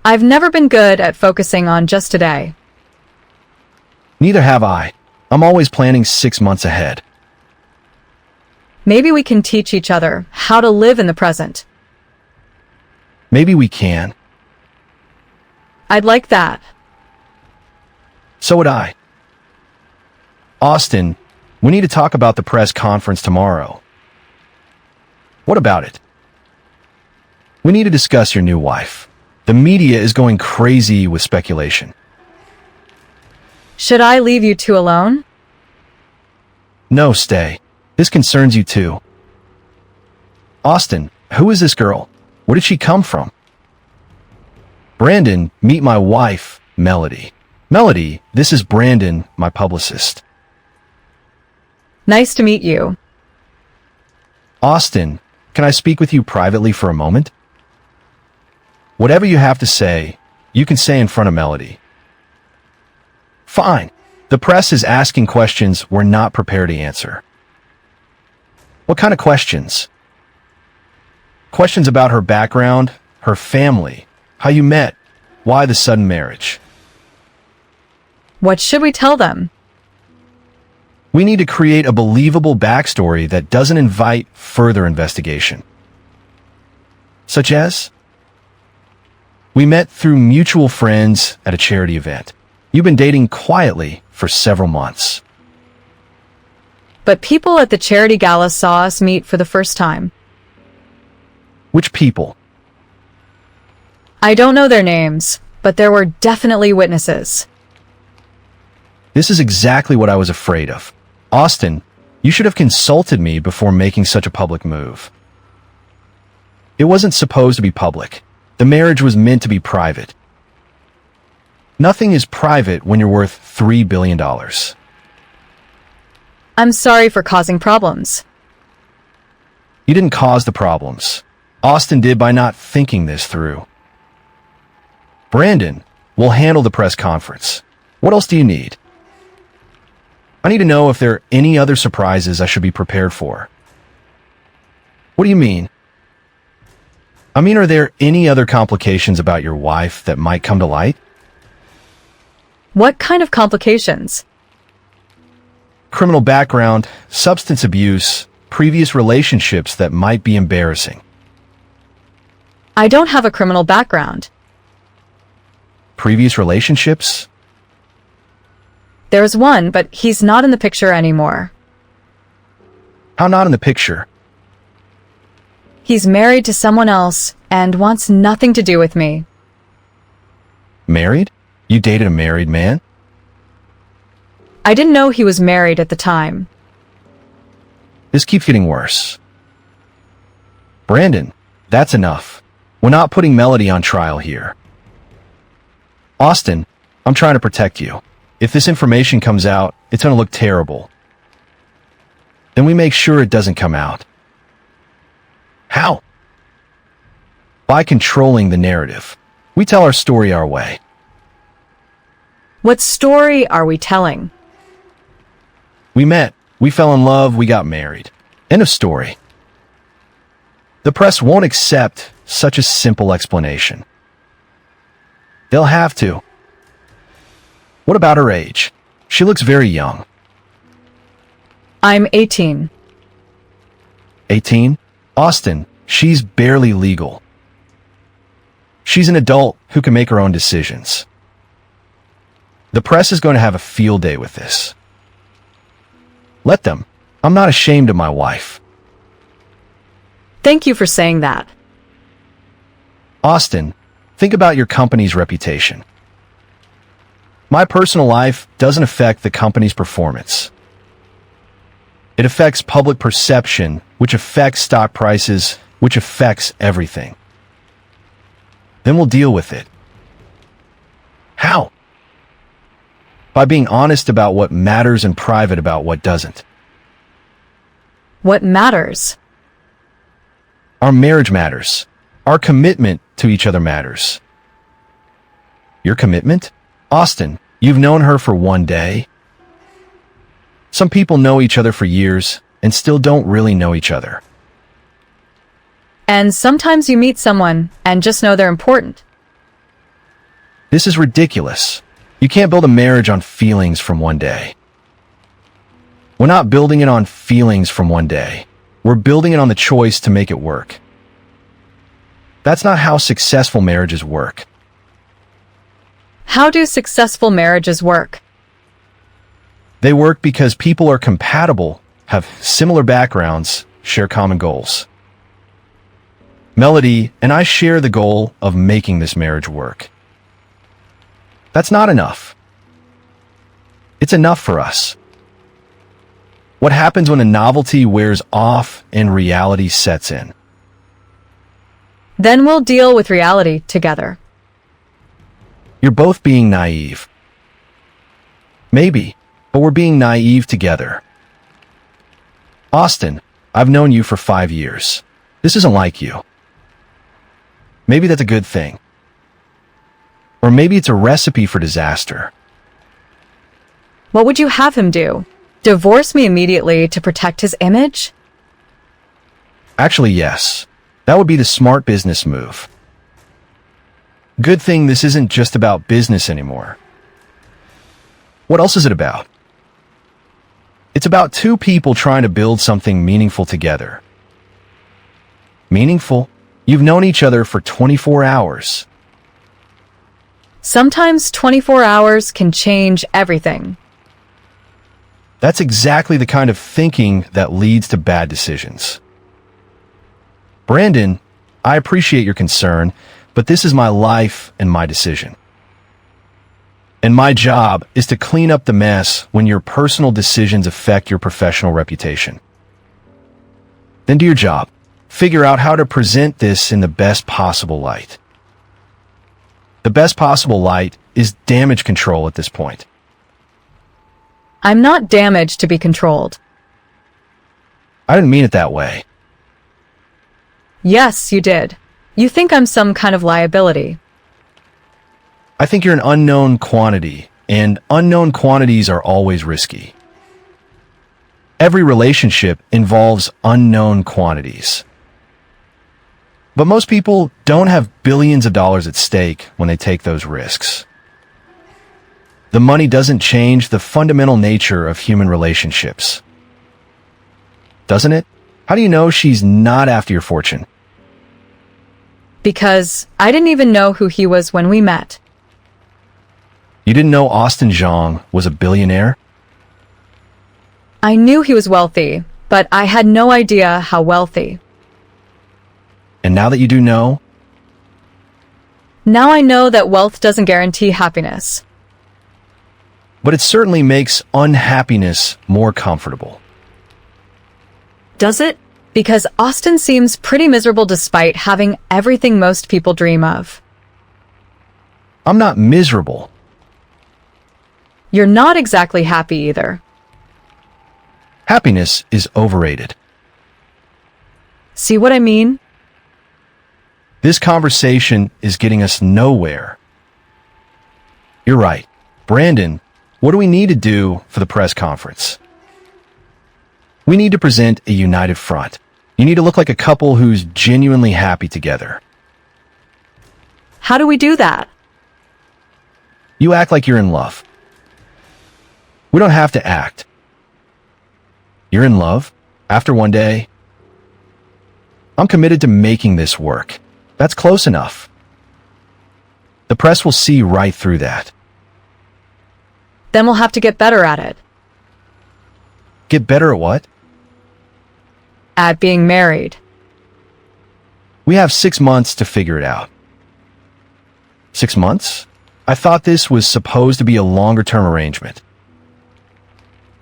I've never been good at focusing on just today. Neither have I. I'm always planning 6 months ahead. Maybe we can teach each other how to live in the present. Maybe we can. I'd like that. So would I. Austin, we need to talk about the press conference tomorrow. What about it? We need to discuss your new wife. The media is going crazy with speculation. Should I leave you two alone? No, stay. This concerns you too. Austin, who is this girl? Where did she come from? Brandon, meet my wife, Melody. Melody, this is Brandon, my publicist. Nice to meet you. Austin, can I speak with you privately for a moment? Whatever you have to say, you can say in front of Melody. Fine. The press is asking questions we're not prepared to answer. What kind of questions? Questions about her background, her family, how you met, why the sudden marriage. What should we tell them? We need to create a believable backstory that doesn't invite further investigation. Such as? We met through mutual friends at a charity event. You've been dating quietly for several months. But people at the charity gala saw us meet for the first time. Which people? I don't know their names, but there were definitely witnesses. This is exactly what I was afraid of. Austin, you should have consulted me before making such a public move. It wasn't supposed to be public. The marriage was meant to be private. Nothing is private when you're worth $3 billion. I'm sorry for causing problems. You didn't cause the problems. Austin did by not thinking this through. Brandon will handle the press conference. What else do you need? I need to know if there are any other surprises I should be prepared for. What do you mean? I mean, are there any other complications about your wife that might come to light? What kind of complications? Criminal background, substance abuse, previous relationships that might be embarrassing. I don't have a criminal background. Previous relationships? There's one, but he's not in the picture anymore. How not in the picture? He's married to someone else and wants nothing to do with me. Married? You dated a married man? I didn't know he was married at the time. This keeps getting worse. Brandon, that's enough. We're not putting Melody on trial here. Austin, I'm trying to protect you. If this information comes out, it's going to look terrible. Then we make sure it doesn't come out. How? By controlling the narrative. We tell our story our way. What story are we telling? We met, we fell in love, we got married. End of story. The press won't accept such a simple explanation. They'll have to. What about her age? She looks very young. I'm 18. 18? Austin, she's barely legal. She's an adult who can make her own decisions. The press is going to have a field day with this. Let them. I'm not ashamed of my wife. Thank you for saying that. Austin, think about your company's reputation. My personal life doesn't affect the company's performance. It affects public perception, which affects stock prices, which affects everything. Then we'll deal with it. How? By being honest about what matters and private about what doesn't. What matters? Our marriage matters. Our commitment to each other matters. Your commitment? Austin, you've known her for one day. Some people know each other for years and still don't really know each other. And sometimes you meet someone and just know they're important. This is ridiculous. You can't build a marriage on feelings from one day. We're not building it on feelings from one day. We're building it on the choice to make it work. That's not how successful marriages work. How do successful marriages work? They work because people are compatible, have similar backgrounds, share common goals. Melody and I share the goal of making this marriage work. That's not enough. It's enough for us. What happens when a novelty wears off and reality sets in? Then we'll deal with reality together. You're both being naive. Maybe, but we're being naive together. Austin, I've known you for 5 years. This isn't like you. Maybe that's a good thing. Or maybe it's a recipe for disaster. What would you have him do? Divorce me immediately to protect his image? Actually, yes. That would be the smart business move. Good thing this isn't just about business anymore. What else is it about? It's about two people trying to build something meaningful together. Meaningful? You've known each other for 24 hours. Sometimes 24 hours can change everything. That's exactly the kind of thinking that leads to bad decisions. Brandon, I appreciate your concern, but this is my life and my decision. And my job is to clean up the mess when your personal decisions affect your professional reputation. Then do your job. Figure out how to present this in the best possible light. The best possible light is damage control at this point. I'm not damaged to be controlled. I didn't mean it that way. Yes, you did. You think I'm some kind of liability. I think you're an unknown quantity, and unknown quantities are always risky. Every relationship involves unknown quantities. But most people don't have billions of dollars at stake when they take those risks. The money doesn't change the fundamental nature of human relationships. Doesn't it? How do you know she's not after your fortune? Because I didn't even know who he was when we met. You didn't know Austin Zhang was a billionaire? I knew he was wealthy, but I had no idea how wealthy. And now that you do know, Now I know that wealth doesn't guarantee happiness. but it certainly makes unhappiness more comfortable. Does it? Because Austin seems pretty miserable despite having everything most people dream of. I'm not miserable. You're not exactly happy either. Happiness is overrated. See what I mean? This conversation is getting us nowhere. You're right. Brandon, what do we need to do for the press conference? We need to present a united front. You need to look like a couple who's genuinely happy together. How do we do that? You act like you're in love. We don't have to act. You're in love? After one day? I'm committed to making this work. That's close enough. The press will see right through that. Then we'll have to get better at it. Get better at what? At being married. We have 6 months to figure it out. 6 months? I thought this was supposed to be a longer-term arrangement.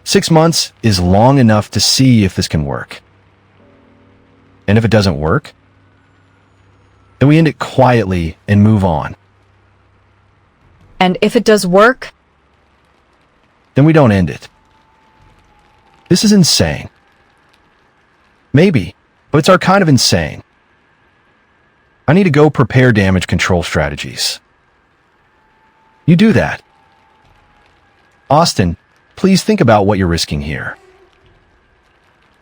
6 months is long enough to see if this can work. And if it doesn't work, then we end it quietly and move on. And if it does work, Then we don't end it. This is insane. Maybe, but it's our kind of insane. I need to go prepare damage control strategies. You do that. Austin, please think about what you're risking here.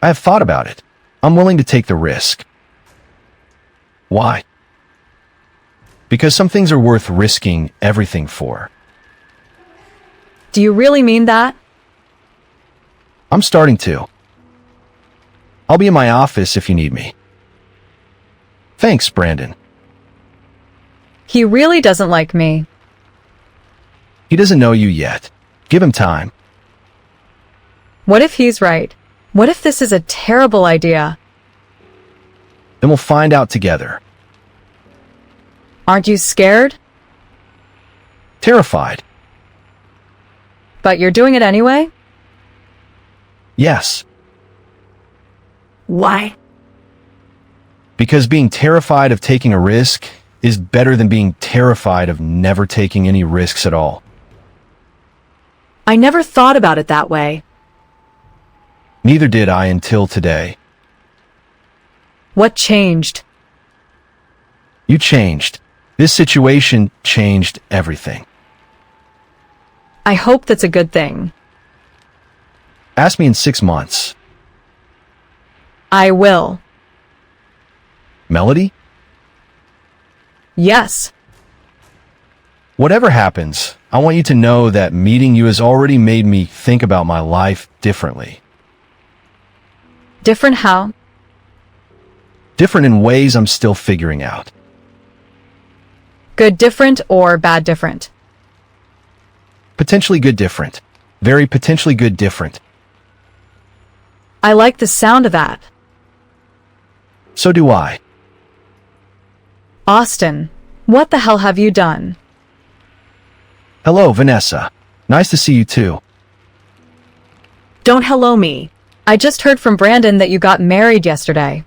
I have thought about it. I'm willing to take the risk. Why? Because some things are worth risking everything for. do you really mean that? I'm starting to. I'll be in my office if you need me. Thanks, Brandon. He really doesn't like me. He doesn't know you yet. Give him time. What if he's right? What if this is a terrible idea? Then we'll find out together. Aren't you scared? Terrified. But you're doing it anyway? Yes. Why? Because being terrified of taking a risk is better than being terrified of never taking any risks at all. I never thought about it that way. Neither did I until today. What changed? You changed. This situation changed everything. I hope that's a good thing. Ask me in 6 months. I will. Melody? Yes. Whatever happens, I want you to know that meeting you has already made me think about my life differently. Different how? Different in ways I'm still figuring out. Good different or bad different? Potentially good different. Very potentially good different. I like the sound of that. So do I. Austin, what the hell have you done? Hello, Vanessa. Nice to see you too. Don't hello me. I just heard from Brandon that you got married yesterday.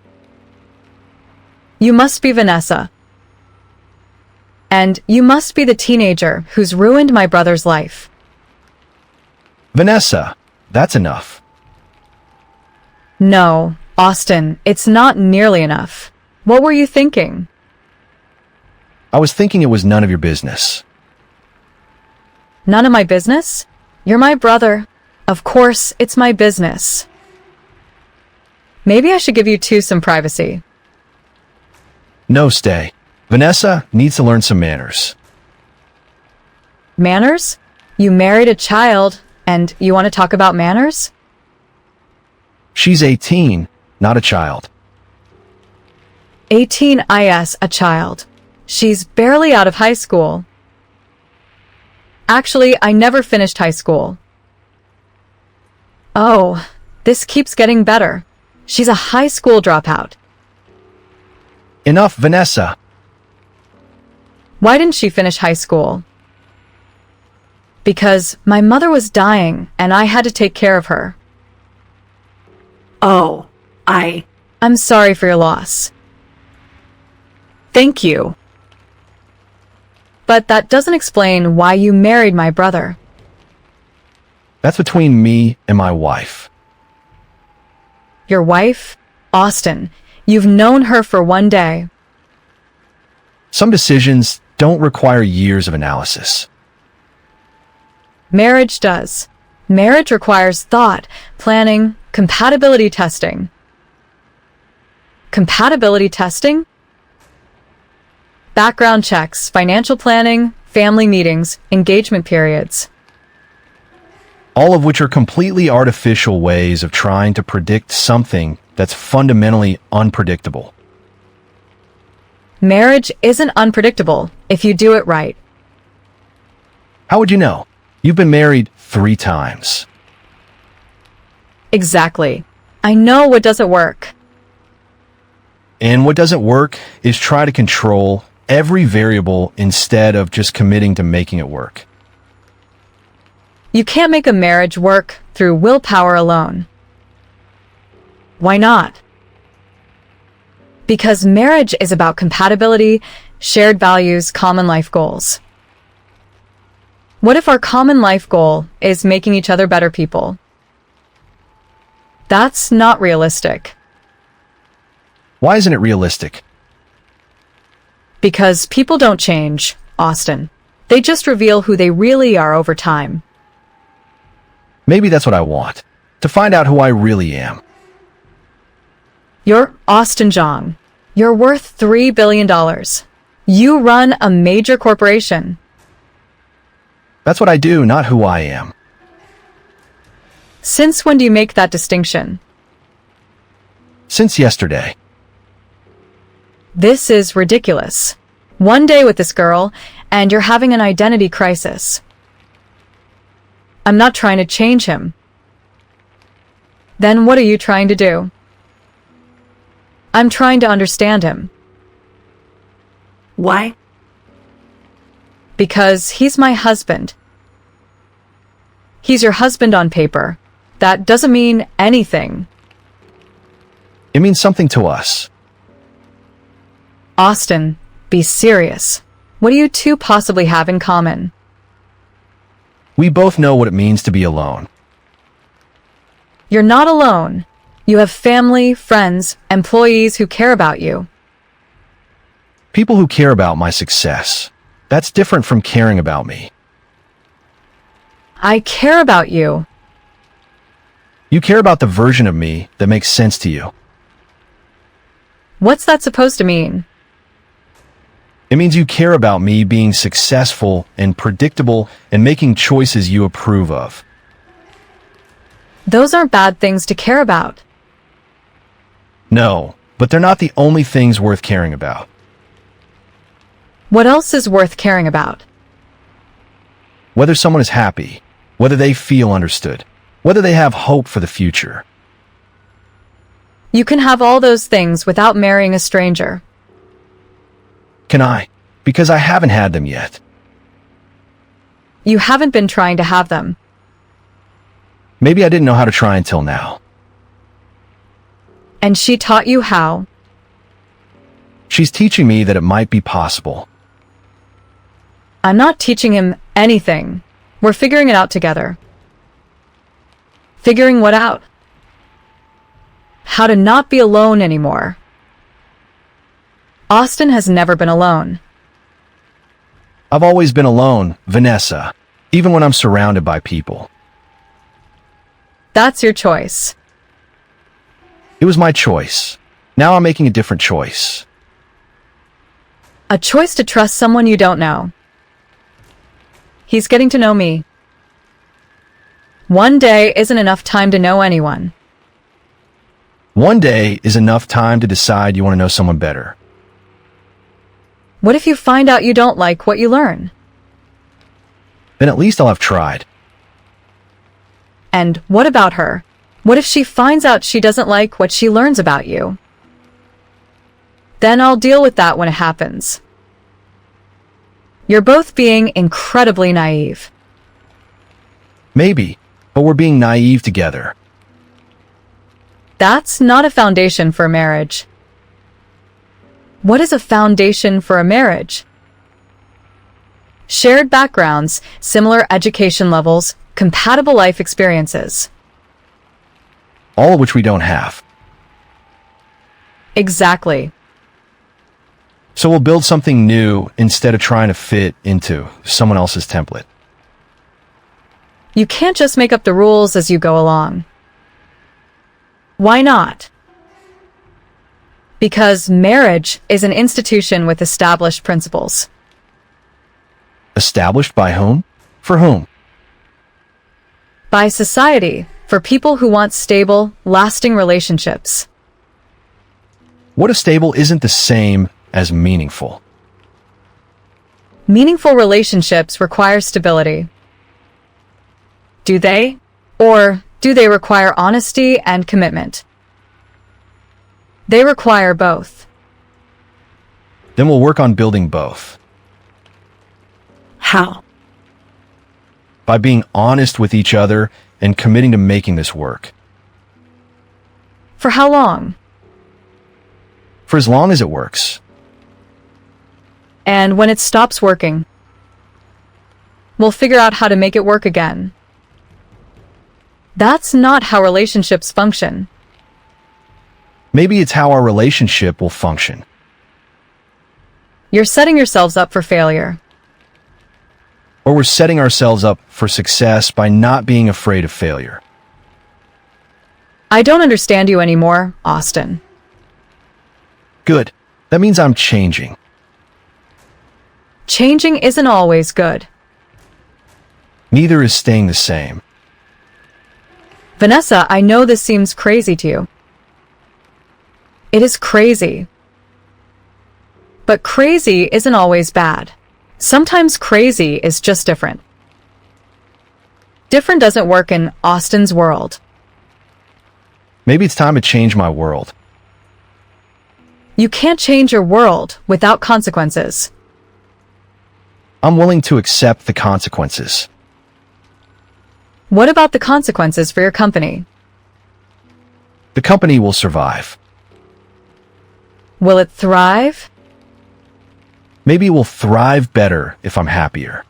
You must be Vanessa. And you must be the teenager who's ruined my brother's life. Vanessa, that's enough. No, Austin, it's not nearly enough. What were you thinking? I was thinking it was none of your business. None of my business? You're my brother. Of course, it's my business. Maybe I should give you two some privacy. No, stay. Vanessa needs to learn some manners. Manners? You married a child, and you want to talk about manners? She's 18, not a child. 18 is a child. She's barely out of high school. Actually, I never finished high school. Oh, this keeps getting better. She's a high school dropout. Enough, Vanessa. Why didn't she finish high school? Because my mother was dying and I had to take care of her. Oh, I'm sorry for your loss. thank you. But that doesn't explain why you married my brother. That's between me and my wife. Your wife? Austin, you've known her for one day. Some decisions don't require years of analysis. Marriage does. Marriage requires thought, planning, compatibility testing. Compatibility testing? Background checks, financial planning, family meetings, engagement periods. All of which are completely artificial ways of trying to predict something that's fundamentally unpredictable. Marriage isn't unpredictable if you do it right. How would you know? You've been married 3 times. Exactly. I know what doesn't work. And what doesn't work is try to control every variable instead of just committing to making it work. You can't make a marriage work through willpower alone. Why not? Because marriage is about compatibility, shared values, common life goals. What if our common life goal is making each other better people? That's not realistic. Why isn't it realistic? Because people don't change, Austin. They just reveal who they really are over time. Maybe that's what I want. To find out who I really am. You're Austin Zhang. You're worth $3 billion. You run a major corporation. That's what I do, not who I am. Since when do you make that distinction? Since yesterday. This is ridiculous. One day with this girl, and you're having an identity crisis. I'm not trying to change him. Then what are you trying to do? I'm trying to understand him. Why? Because he's my husband. He's your husband on paper. That doesn't mean anything. It means something to us. Austin, be serious. What do you two possibly have in common? We both know what it means to be alone. You're not alone. You have family, friends, employees who care about you. People who care about my success. That's different from caring about me. I care about you. You care about the version of me that makes sense to you. What's that supposed to mean? It means you care about me being successful and predictable and making choices you approve of. Those aren't bad things to care about. No, but they're not the only things worth caring about. What else is worth caring about? Whether someone is happy, whether they feel understood, whether they have hope for the future. You can have all those things without marrying a stranger. Can I? Because I haven't had them yet. You haven't been trying to have them. Maybe I didn't know how to try until now. And she taught you how. She's teaching me that it might be possible. I'm not teaching him anything. We're figuring it out together. Figuring what out? How to not be alone anymore. Austin has never been alone. I've always been alone, Vanessa, even when I'm surrounded by people. That's your choice. It was my choice. Now I'm making a different choice. A choice to trust someone you don't know. He's getting to know me. One day isn't enough time to know anyone. One day is enough time to decide you want to know someone better. What if you find out you don't like what you learn? Then at least I'll have tried. And what about her? What if she finds out she doesn't like what she learns about you? Then I'll deal with that when it happens. You're both being incredibly naive. Maybe, but we're being naive together. That's not a foundation for a marriage. What is a foundation for a marriage? Shared backgrounds, similar education levels, compatible life experiences. All of which we don't have. Exactly. So we'll build something new instead of trying to fit into someone else's template. You can't just make up the rules as you go along. Why not? Because marriage is an institution with established principles. Established by whom? For whom? By society, for people who want stable, lasting relationships. What if stable isn't the same as meaningful? Meaningful relationships require stability. Do they? Or do they require honesty and commitment? They require both. Then we'll work on building both. How? By being honest with each other and committing to making this work. For how long? For as long as it works. And when it stops working, we'll figure out how to make it work again. That's not how relationships function. Maybe it's how our relationship will function. You're setting yourselves up for failure. Or we're setting ourselves up for success by not being afraid of failure. I don't understand you anymore, Austin. Good. That means I'm changing. Changing isn't always good. Neither is staying the same. Vanessa, I know this seems crazy to you. It is crazy. But crazy isn't always bad. Sometimes crazy is just different. Different doesn't work in Austin's world. Maybe it's time to change my world. You can't change your world without consequences. I'm willing to accept the consequences. What about the consequences for your company? The company will survive. Will it thrive? Maybe it will thrive better if I'm happier.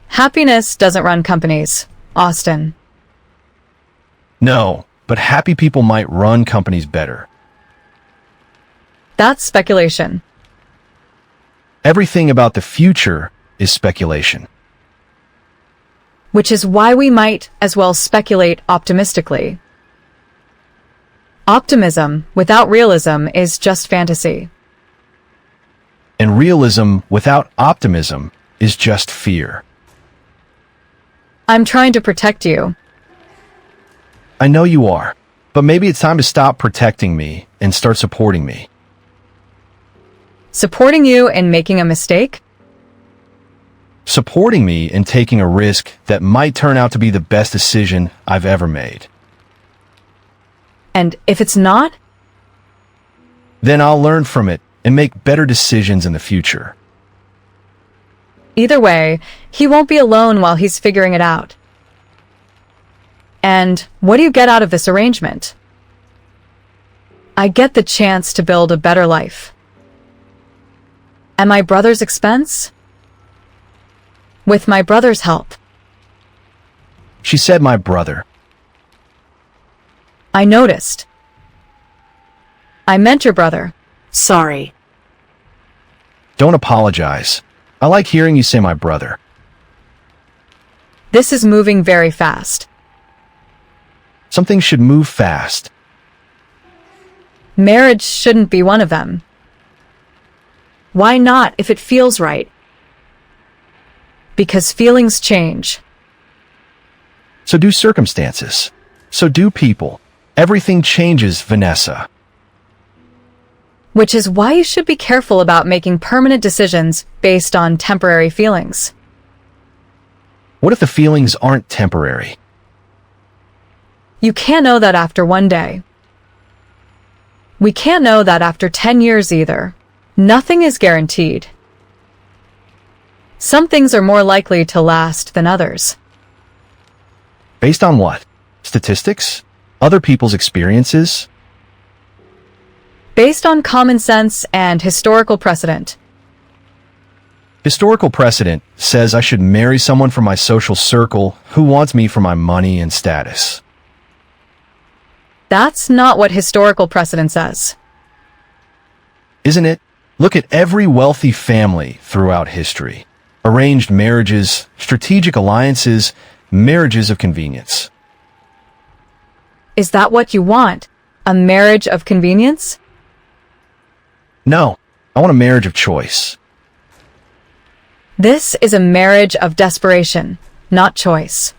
Happiness doesn't run companies, Austin. No, but happy people might run companies better. That's speculation. Everything about the future is speculation. Which is why we might as well speculate optimistically. Optimism without realism is just fantasy. And realism without optimism is just fear. I'm trying to protect you. I know you are, but maybe it's time to stop protecting me and start supporting me. Supporting you in making a mistake? Supporting me in taking a risk that might turn out to be the best decision I've ever made. And if it's not? Then I'll learn from it and make better decisions in the future. Either way, he won't be alone while he's figuring it out. And what do you get out of this arrangement? I get the chance to build a better life. At my brother's expense? With my brother's help. She said my brother. I noticed. I meant your brother. Sorry. Don't apologize. I like hearing you say my brother. This is moving very fast. Something should move fast. Marriage shouldn't be one of them. Why not if it feels right? Because feelings change. So do circumstances. So do people. Everything changes, Vanessa. Which is why you should be careful about making permanent decisions based on temporary feelings. What if the feelings aren't temporary? You can't know that after one day. We can't know that after 10 years either. Nothing is guaranteed. Some things are more likely to last than others. Based on what? Statistics? Other people's experiences? Based on common sense and historical precedent. Historical precedent says I should marry someone from my social circle who wants me for my money and status. That's not what historical precedent says. isn't it? Look at every wealthy family throughout history. Arranged marriages, strategic alliances, marriages of convenience. Is that what you want? A marriage of convenience? No, I want a marriage of choice. This is a marriage of desperation, not choice.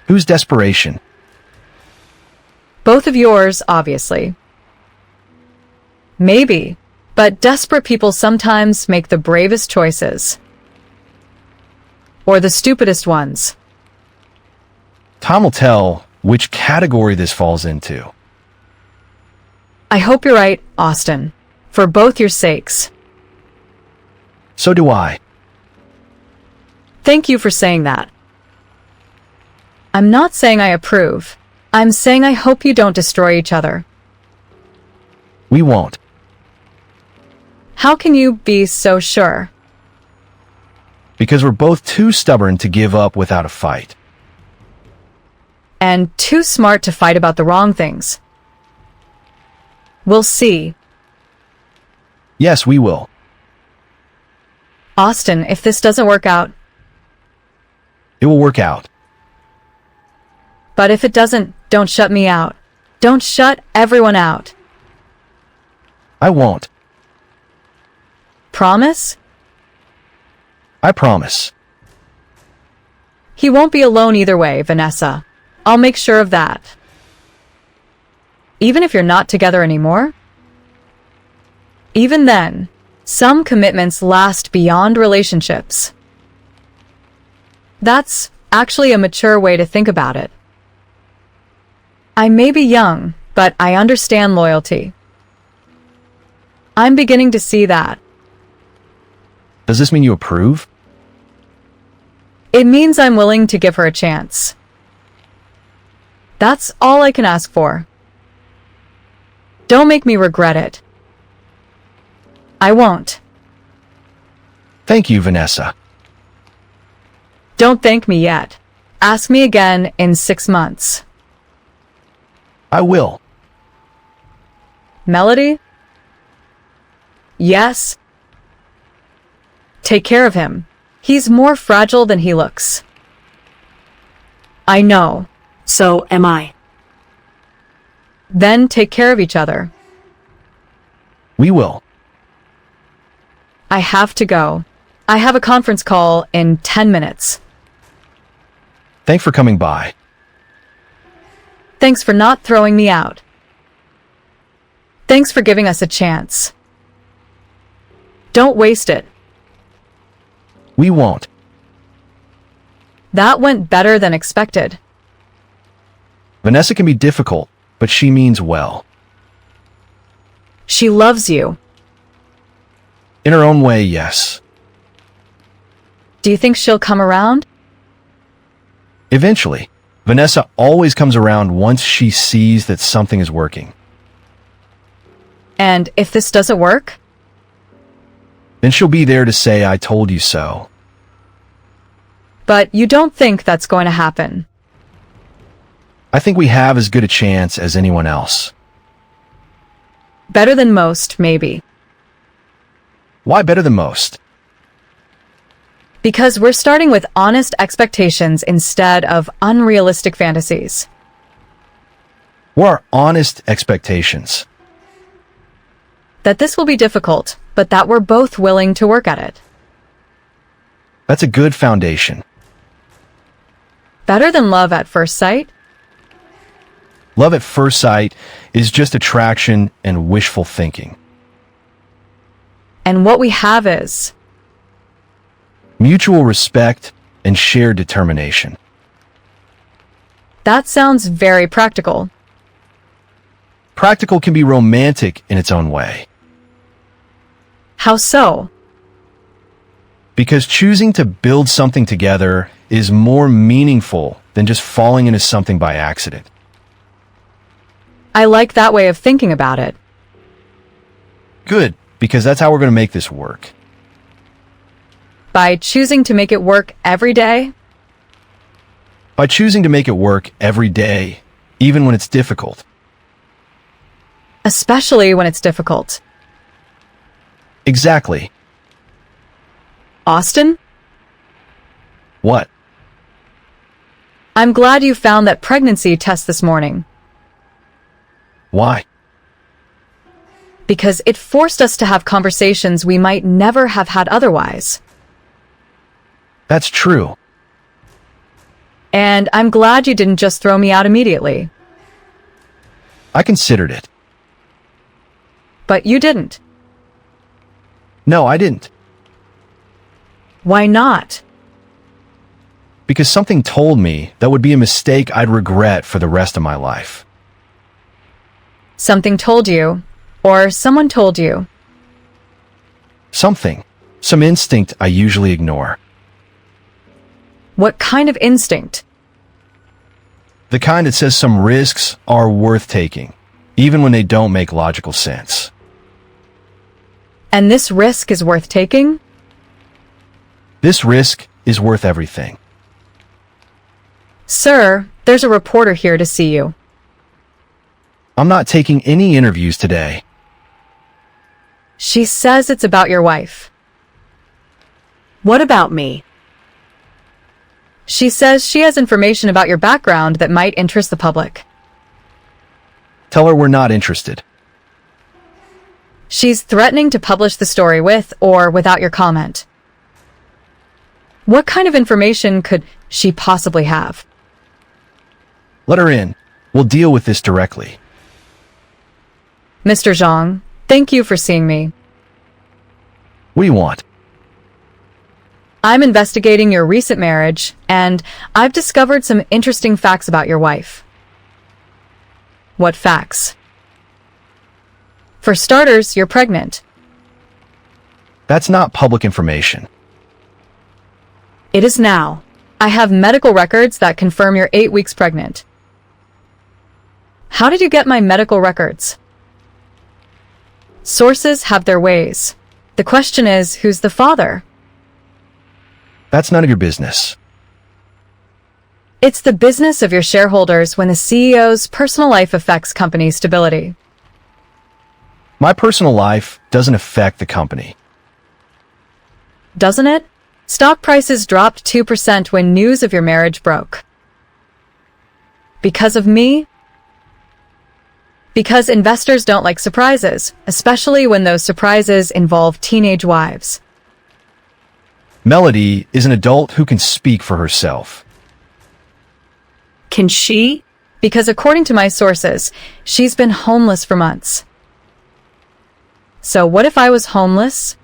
Whose desperation? Both of yours, obviously. Maybe, but desperate people sometimes make the bravest choices. Or the stupidest ones. Time will tell which category this falls into. I hope you're right, Austin. For both your sakes. So do I. Thank you for saying that. I'm not saying I approve. I'm saying I hope you don't destroy each other. We won't. How can you be so sure? Because we're both too stubborn to give up without a fight. And too smart to fight about the wrong things. We'll see. Yes, we will. Austin, if this doesn't work out, It will work out. but if it doesn't, don't shut me out. Don't shut everyone out. I won't. Promise? I promise. He won't be alone either way, Vanessa. I'll make sure of that. Even if you're not together anymore? Even then, some commitments last beyond relationships. That's actually a mature way to think about it. I may be young, but I understand loyalty. I'm beginning to see that. Does this mean you approve? It means I'm willing to give her a chance. That's all I can ask for. Don't make me regret it. I won't. Thank you, Vanessa. Don't thank me yet. Ask me again in 6 months. I will. Melody? Yes. Take care of him. He's more fragile than he looks. I know. So am I. Then take care of each other. We will. I have to go. I have a conference call in 10 minutes. Thanks for coming by. Thanks for not throwing me out. Thanks for giving us a chance. Don't waste it. We won't. That went better than expected. Vanessa can be difficult, but she means well. She loves you. In her own way, yes. Do you think she'll come around? Eventually. Vanessa always comes around once she sees that something is working. And if this doesn't work? Then she'll be there to say, I told you so. But you don't think that's going to happen. I think we have as good a chance as anyone else. Better than most, maybe. Why better than most? Because we're starting with honest expectations instead of unrealistic fantasies. What are honest expectations? That this will be difficult, but that we're both willing to work at it. That's a good foundation. Better than love at first sight? Love at first sight is just attraction and wishful thinking. And what we have is Mutual respect and shared determination. that sounds very practical. Practical can be romantic in its own way. How so? Because choosing to build something together is more meaningful than just falling into something by accident. I like that way of thinking about it. Good, because that's how we're going to make this work. By choosing to make it work every day? By choosing to make it work every day, even when it's difficult. Especially when it's difficult. Exactly. Austin? What? I'm glad you found that pregnancy test this morning, Why? because it forced us to have conversations we might never have had otherwise. That's true. And I'm glad you didn't just throw me out immediately. I considered it. But you didn't. No, I didn't. Why not? Because something told me that would be a mistake I'd regret for the rest of my life. Something told you, or someone told you. Something. Some instinct I usually ignore. What kind of instinct? The kind that says some risks are worth taking, even when they don't make logical sense. And this risk is worth taking? This risk is worth everything. Sir, there's a reporter here to see you. I'm not taking any interviews today. She says it's about your wife. What about me? She says she has information about your background that might interest the public. Tell her we're not interested. She's threatening to publish the story with or without your comment. What kind of information could she possibly have? Let her in. We'll deal with this directly. Mr. Zhang, thank you for seeing me. What do you want? I'm investigating your recent marriage, and I've discovered some interesting facts about your wife. What facts? For starters, you're pregnant. That's not public information. It is now. I have medical records that confirm you're 8 weeks pregnant. How did you get my medical records? Sources have their ways. The question is, who's the father? That's none of your business. It's the business of your shareholders when the CEO's personal life affects company stability. My personal life doesn't affect the company. Doesn't it? Stock prices dropped 2% when news of your marriage broke. Because of me? Because investors don't like surprises, especially when those surprises involve teenage wives. Melody is an adult who can speak for herself. Can she? Because according to my sources, she's been homeless for months. So what if I was homeless?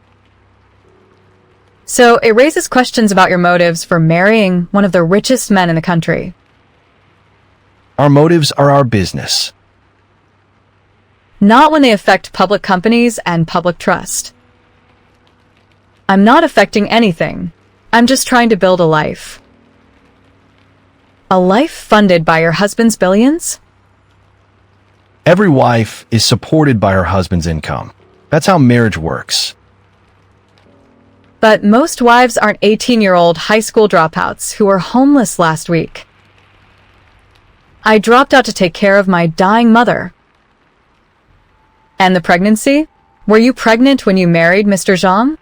So it raises questions about your motives for marrying one of the richest men in the country. Our motives are our business. Not when they affect public companies and public trust. I'm not affecting anything. I'm just trying to build a life. A life funded by your husband's billions? Every wife is supported by her husband's income. That's how marriage works. But most wives aren't 18-year-old high school dropouts who were homeless last week. I dropped out to take care of my dying mother. And the pregnancy? Were you pregnant when you married Mr. Zhang?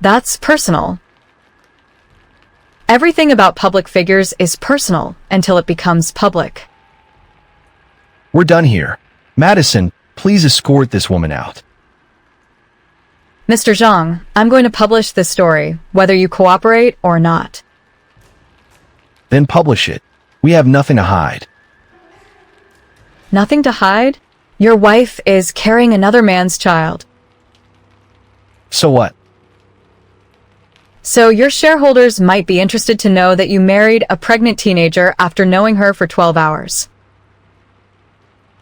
That's personal. Everything about public figures is personal until it becomes public. We're done here. Madison, please escort this woman out. Mr. Zhang, I'm going to publish this story, whether you cooperate or not. Then publish it. We have nothing to hide. Nothing to hide? Your wife is carrying another man's child. So what? So your shareholders might be interested to know that you married a pregnant teenager after knowing her for 12 hours.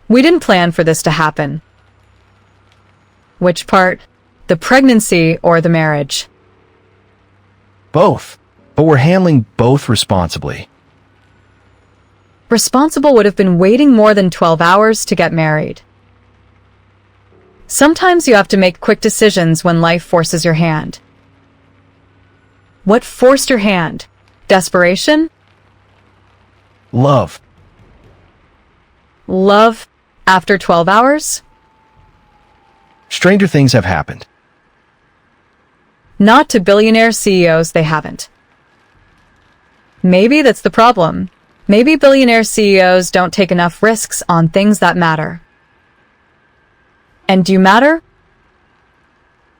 We didn't plan for this to happen. Which part? The pregnancy or the marriage? Both. But we're handling both responsibly. Responsible would have been waiting more than 12 hours to get married. Sometimes you have to make quick decisions when life forces your hand. What forced your hand? Desperation? Love. Love after 12 hours? Stranger things have happened. Not to billionaire CEOs, they haven't. Maybe that's the problem. Maybe billionaire CEOs don't take enough risks on things that matter. And do you matter?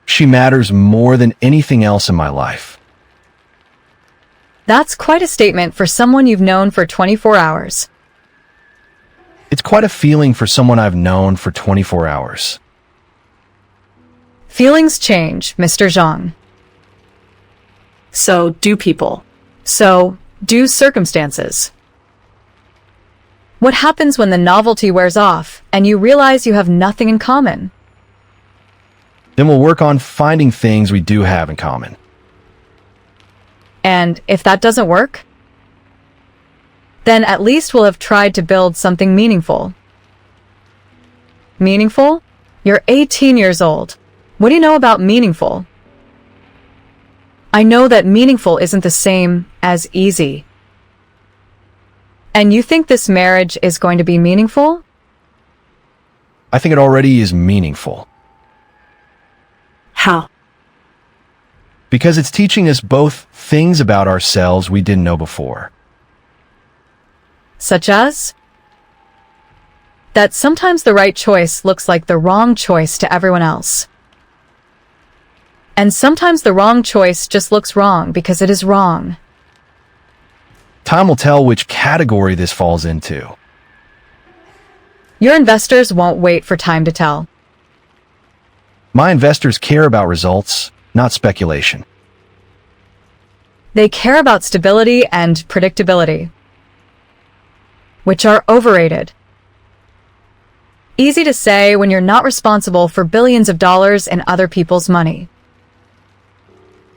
She matters more than anything else in my life. That's quite a statement for someone you've known for 24 hours. It's quite a feeling for someone I've known for 24 hours. Feelings change, Mr. Zhang. So do people. So do circumstances. What happens when the novelty wears off and you realize you have nothing in common? Then we'll work on finding things we do have in common. And if that doesn't work, then at least we'll have tried to build something meaningful. Meaningful? You're 18 years old. What do you know about meaningful? I know that meaningful isn't the same as easy. And you think this marriage is going to be meaningful? I think it already is meaningful. How? Because it's teaching us both things about ourselves we didn't know before. Such as? That sometimes the right choice looks like the wrong choice to everyone else. And sometimes the wrong choice just looks wrong because it is wrong. Time will tell which category this falls into. Your investors won't wait for time to tell. My investors care about results, not speculation. They care about stability and predictability, which are overrated. Easy to say when you're not responsible for billions of dollars in other people's money.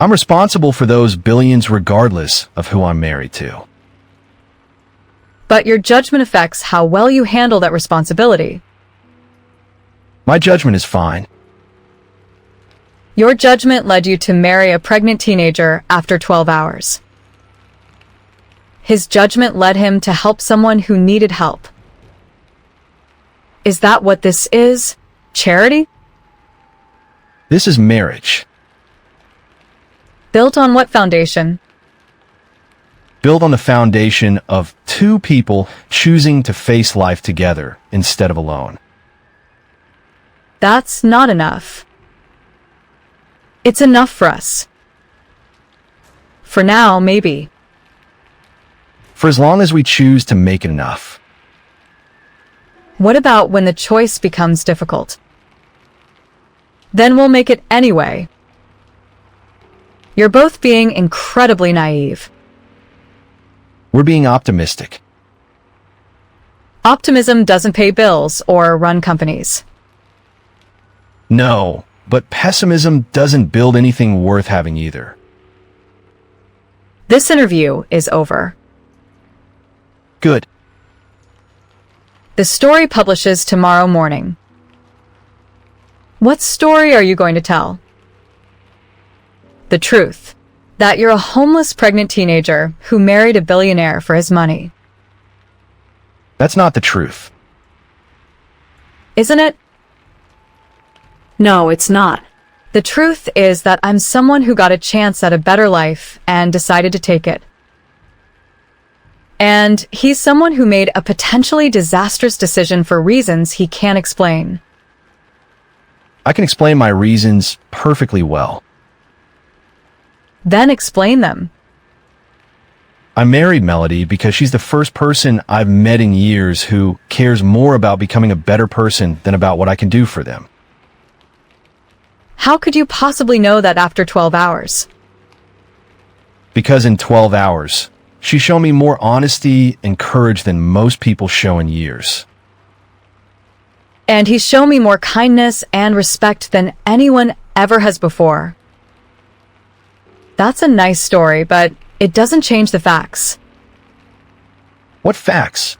I'm responsible for those billions regardless of who I'm married to. But your judgment affects how well you handle that responsibility. My judgment is fine. Your judgment led you to marry a pregnant teenager after 12 hours. His judgment led him to help someone who needed help. Is that what this is? Charity? This is marriage. Built on what foundation? Built on the foundation of two people choosing to face life together instead of alone. That's not enough. It's enough for us. For now, maybe. For as long as we choose to make it enough. What about when the choice becomes difficult? Then we'll make it anyway. You're both being incredibly naive. We're being optimistic. Optimism doesn't pay bills or run companies. No, but pessimism doesn't build anything worth having either. This interview is over. Good. The story publishes tomorrow morning. What story are you going to tell? The truth. That you're a homeless pregnant teenager who married a billionaire for his money. That's not the truth. Isn't it? No, it's not. The truth is that I'm someone who got a chance at a better life and decided to take it. And he's someone who made a potentially disastrous decision for reasons he can't explain. I can explain my reasons perfectly well. Then explain them. I married Melody because she's the first person I've met in years who cares more about becoming a better person than about what I can do for them. How could you possibly know that after 12 hours? Because in 12 hours, she's shown me more honesty and courage than most people show in years. And he's shown me more kindness and respect than anyone ever has before. That's a nice story, but it doesn't change the facts. What facts?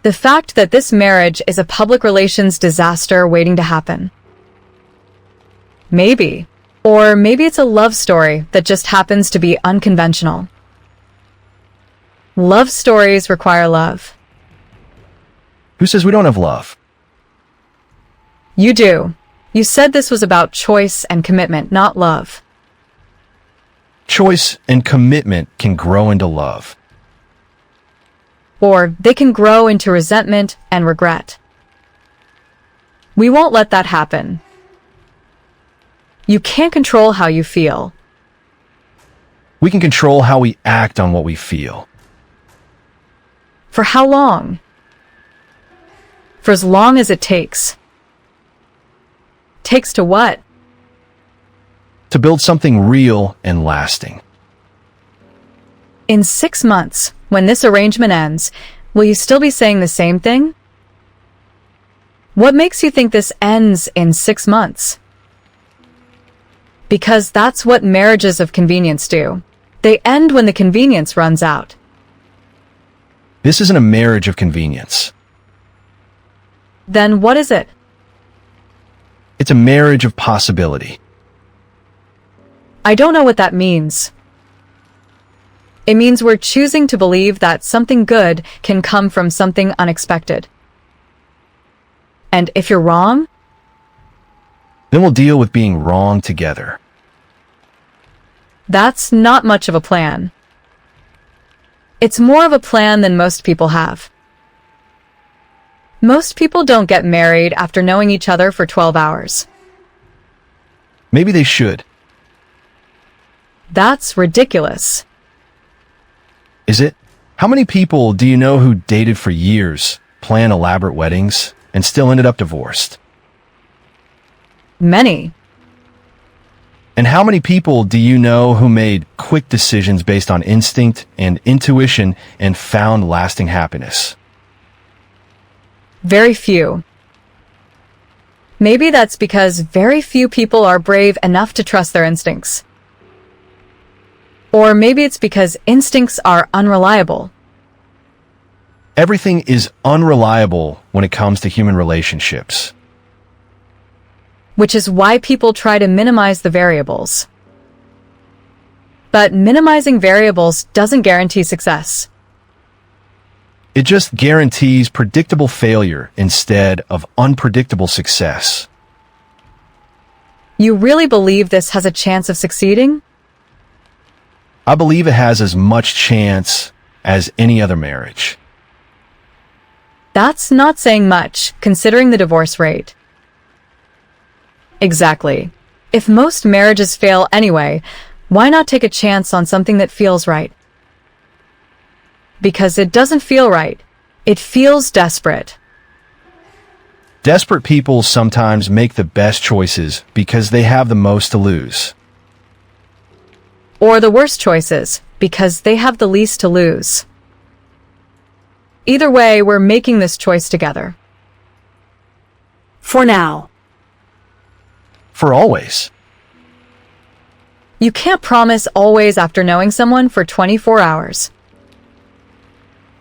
The fact that this marriage is a public relations disaster waiting to happen. Maybe. Or maybe it's a love story that just happens to be unconventional. Love stories require love. Who says we don't have love? You do. You said this was about choice and commitment, not love. Choice and commitment can grow into love. Or they can grow into resentment and regret. We won't let that happen. You can't control how you feel. We can control how we act on what we feel. For how long? For as long as it takes. Takes to what? To build something real and lasting. In 6 months, when this arrangement ends, will you still be saying the same thing? What makes you think this ends in 6 months? Because that's what marriages of convenience do. They end when the convenience runs out. This isn't a marriage of convenience. Then what is it? It's a marriage of possibility. I don't know what that means. It means we're choosing to believe that something good can come from something unexpected. And if you're wrong, Then we'll deal with being wrong together. that's not much of a plan. It's more of a plan than most people have. Most people don't get married after knowing each other for 12 hours. Maybe they should. That's ridiculous. Is it? How many people do you know who dated for years, planned elaborate weddings, and still ended up divorced? Many. And how many people do you know who made quick decisions based on instinct and intuition and found lasting happiness? Very few. Maybe that's because very few people are brave enough to trust their instincts. Or maybe it's because instincts are unreliable. Everything is unreliable when it comes to human relationships. Which is why people try to minimize the variables. But minimizing variables doesn't guarantee success. It just guarantees predictable failure instead of unpredictable success. You really believe this has a chance of succeeding? I believe it has as much chance as any other marriage. That's not saying much, considering the divorce rate. Exactly. If most marriages fail anyway, why not take a chance on something that feels right? Because it doesn't feel right. It feels desperate. Desperate people sometimes make the best choices because they have the most to lose. Or the worst choices, because they have the least to lose. Either way, we're making this choice together. For now. For always. You can't promise always after knowing someone for 24 hours.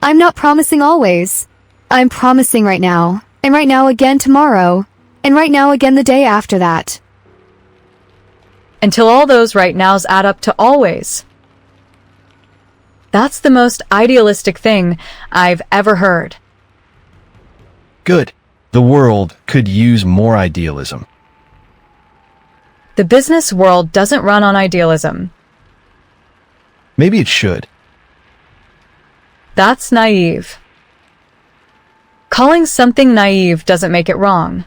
I'm not promising always. I'm promising right now, and right now again tomorrow, and right now again the day after that. Until all those right nows add up to always. That's the most idealistic thing I've ever heard. Good. The world could use more idealism. The business world doesn't run on idealism. Maybe it should. That's naive. Calling something naive doesn't make it wrong.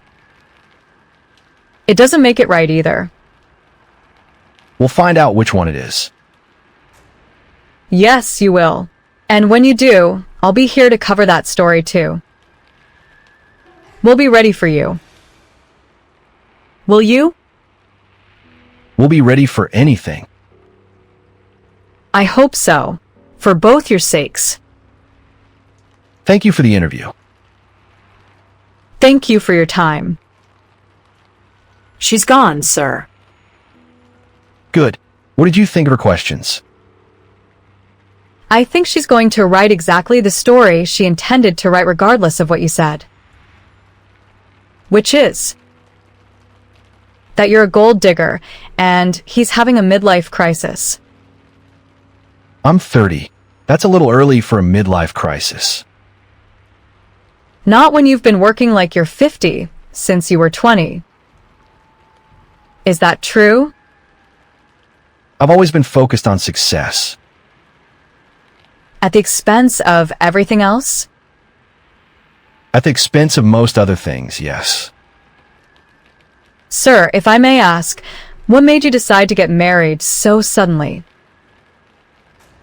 It doesn't make it right either. We'll find out which one it is. Yes, you will. And when you do, I'll be here to cover that story too. We'll be ready for you. Will you? We'll be ready for anything. I hope so. For both your sakes. Thank you for the interview. Thank you for your time. She's gone, sir. Good. What did you think of her questions? I think she's going to write exactly the story she intended to write regardless of what you said. Which is that you're a gold digger and he's having a midlife crisis. I'm 30. That's a little early for a midlife crisis. Not when you've been working like you're 50, since you were 20. Is that true? I've always been focused on success. At the expense of everything else? At the expense of most other things, yes. Sir, if I may ask, what made you decide to get married so suddenly?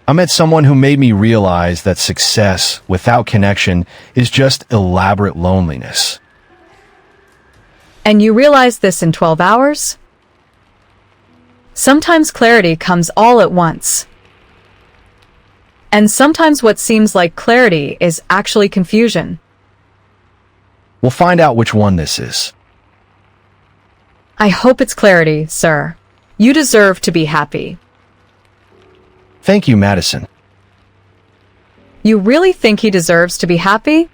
I met someone who made me realize that success without connection is just elaborate loneliness. And you realized this in 12 hours? Sometimes clarity comes all at once. And sometimes what seems like clarity is actually confusion. We'll find out which one this is. I hope it's clarity, sir. You deserve to be happy. Thank you, Madison. You really think he deserves to be happy?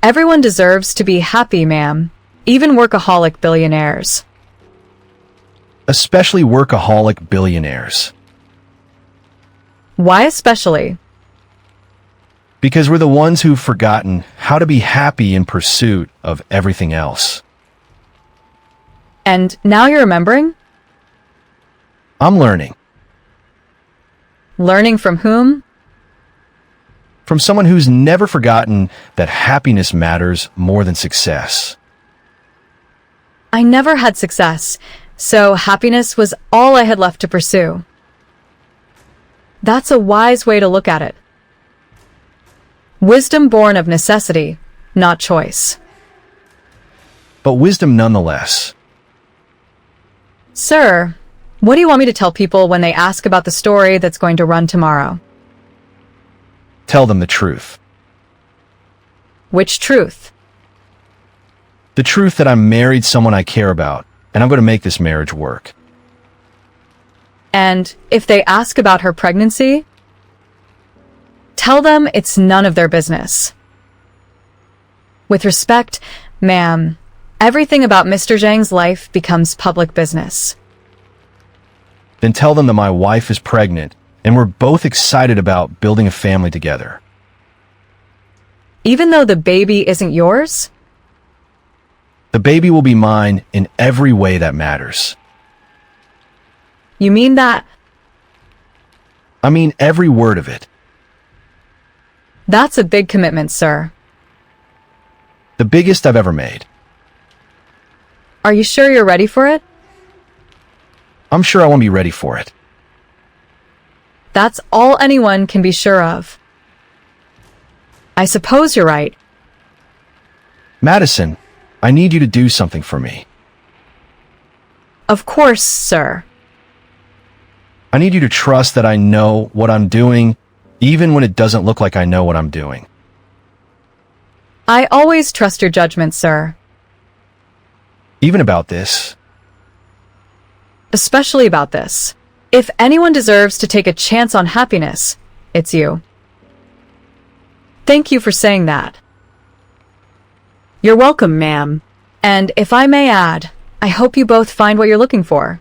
Everyone deserves to be happy, ma'am. Even workaholic billionaires. Especially workaholic billionaires. Why especially? Because we're the ones who've forgotten how to be happy in pursuit of everything else. And now you're remembering? I'm learning. Learning from whom? From someone who's never forgotten that happiness matters more than success. I never had success, so happiness was all I had left to pursue. That's a wise way to look at it. Wisdom born of necessity, not choice. But wisdom nonetheless. Sir, what do you want me to tell people when they ask about the story that's going to run tomorrow? Tell them the truth. Which truth? The truth that I married someone I care about, and I'm going to make this marriage work. And if they ask about her pregnancy, tell them it's none of their business. With respect, ma'am, everything about Mr. Zhang's life becomes public business. Then tell them that my wife is pregnant, and we're both excited about building a family together. Even though the baby isn't yours? The baby will be mine in every way that matters. You mean that? I mean every word of it. That's a big commitment, sir. The biggest I've ever made. Are you sure you're ready for it? I'm sure I won't be ready for it. That's all anyone can be sure of. I suppose you're right. Madison, I need you to do something for me. Of course, sir. I need you to trust that I know what I'm doing, even when it doesn't look like I know what I'm doing. I always trust your judgment, sir. Even about this. Especially about this. If anyone deserves to take a chance on happiness, it's you. Thank you for saying that. You're welcome, ma'am. And if I may add, I hope you both find what you're looking for.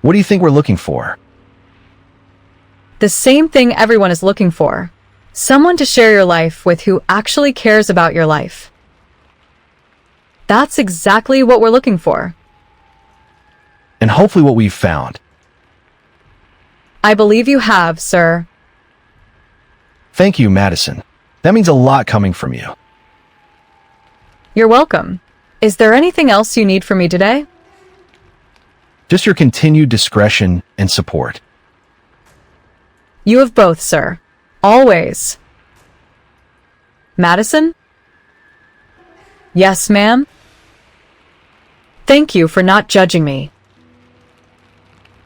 What do you think we're looking for? The same thing everyone is looking for. Someone to share your life with who actually cares about your life. That's exactly what we're looking for. And hopefully what we've found. I believe you have, sir. Thank you, Madison. That means a lot coming from you. You're welcome. Is there anything else you need from me today? Just your continued discretion and support. You have both, sir. Always. Madison? Yes, ma'am? Thank you for not judging me.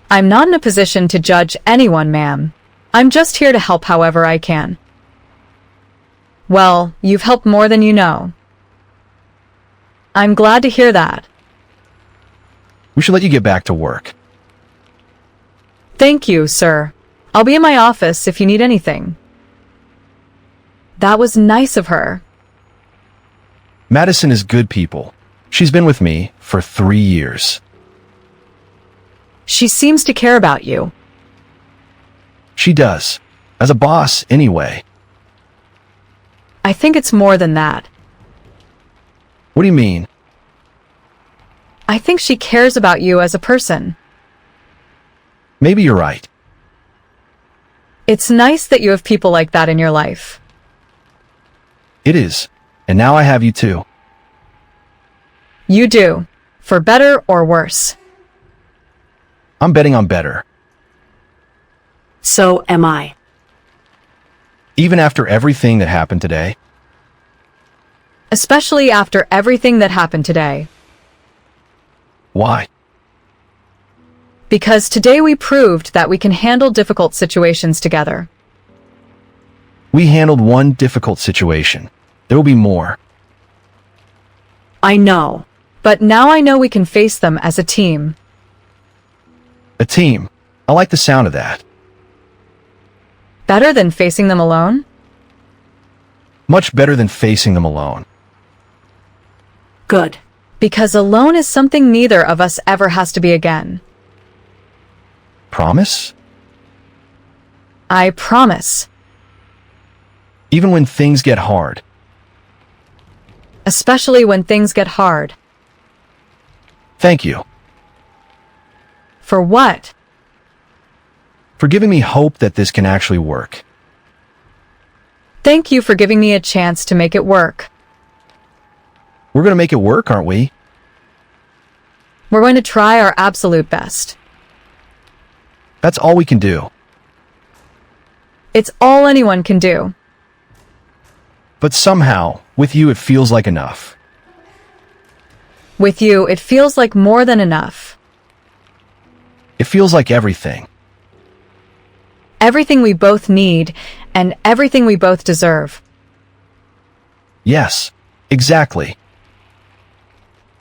I'm not in a position to judge anyone, ma'am. I'm just here to help however I can. Well, you've helped more than you know. I'm glad to hear that. We should let you get back to work. Thank you, sir. I'll be in my office if you need anything. That was nice of her. Madison is good people. She's been with me for 3 years. She seems to care about you. She does. As a boss, anyway. I think it's more than that. What do you mean? I think she cares about you as a person. Maybe you're right. It's nice that you have people like that in your life. It is. And now I have you too. You do, for better or worse. I'm betting on better. So am I. Even after everything that happened today. Especially after everything that happened today. Why? Because today we proved that we can handle difficult situations together. We handled one difficult situation. There will be more. I know. But now I know we can face them as a team. A team. I like the sound of that. Better than facing them alone? Much better than facing them alone. Good. Because alone is something neither of us ever has to be again. Promise? I promise. Even when things get hard. Especially when things get hard. Thank you. For what? For giving me hope that this can actually work. Thank you for giving me a chance to make it work. We're going to make it work, aren't we? We're going to try our absolute best. That's all we can do. It's all anyone can do. But somehow, with you, it feels like enough. With you, it feels like more than enough. It feels like everything. Everything we both need, and everything we both deserve. Yes, exactly.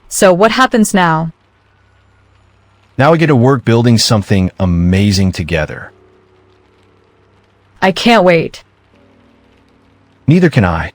So what happens now? Now we get to work building something amazing together. I can't wait. Neither can I.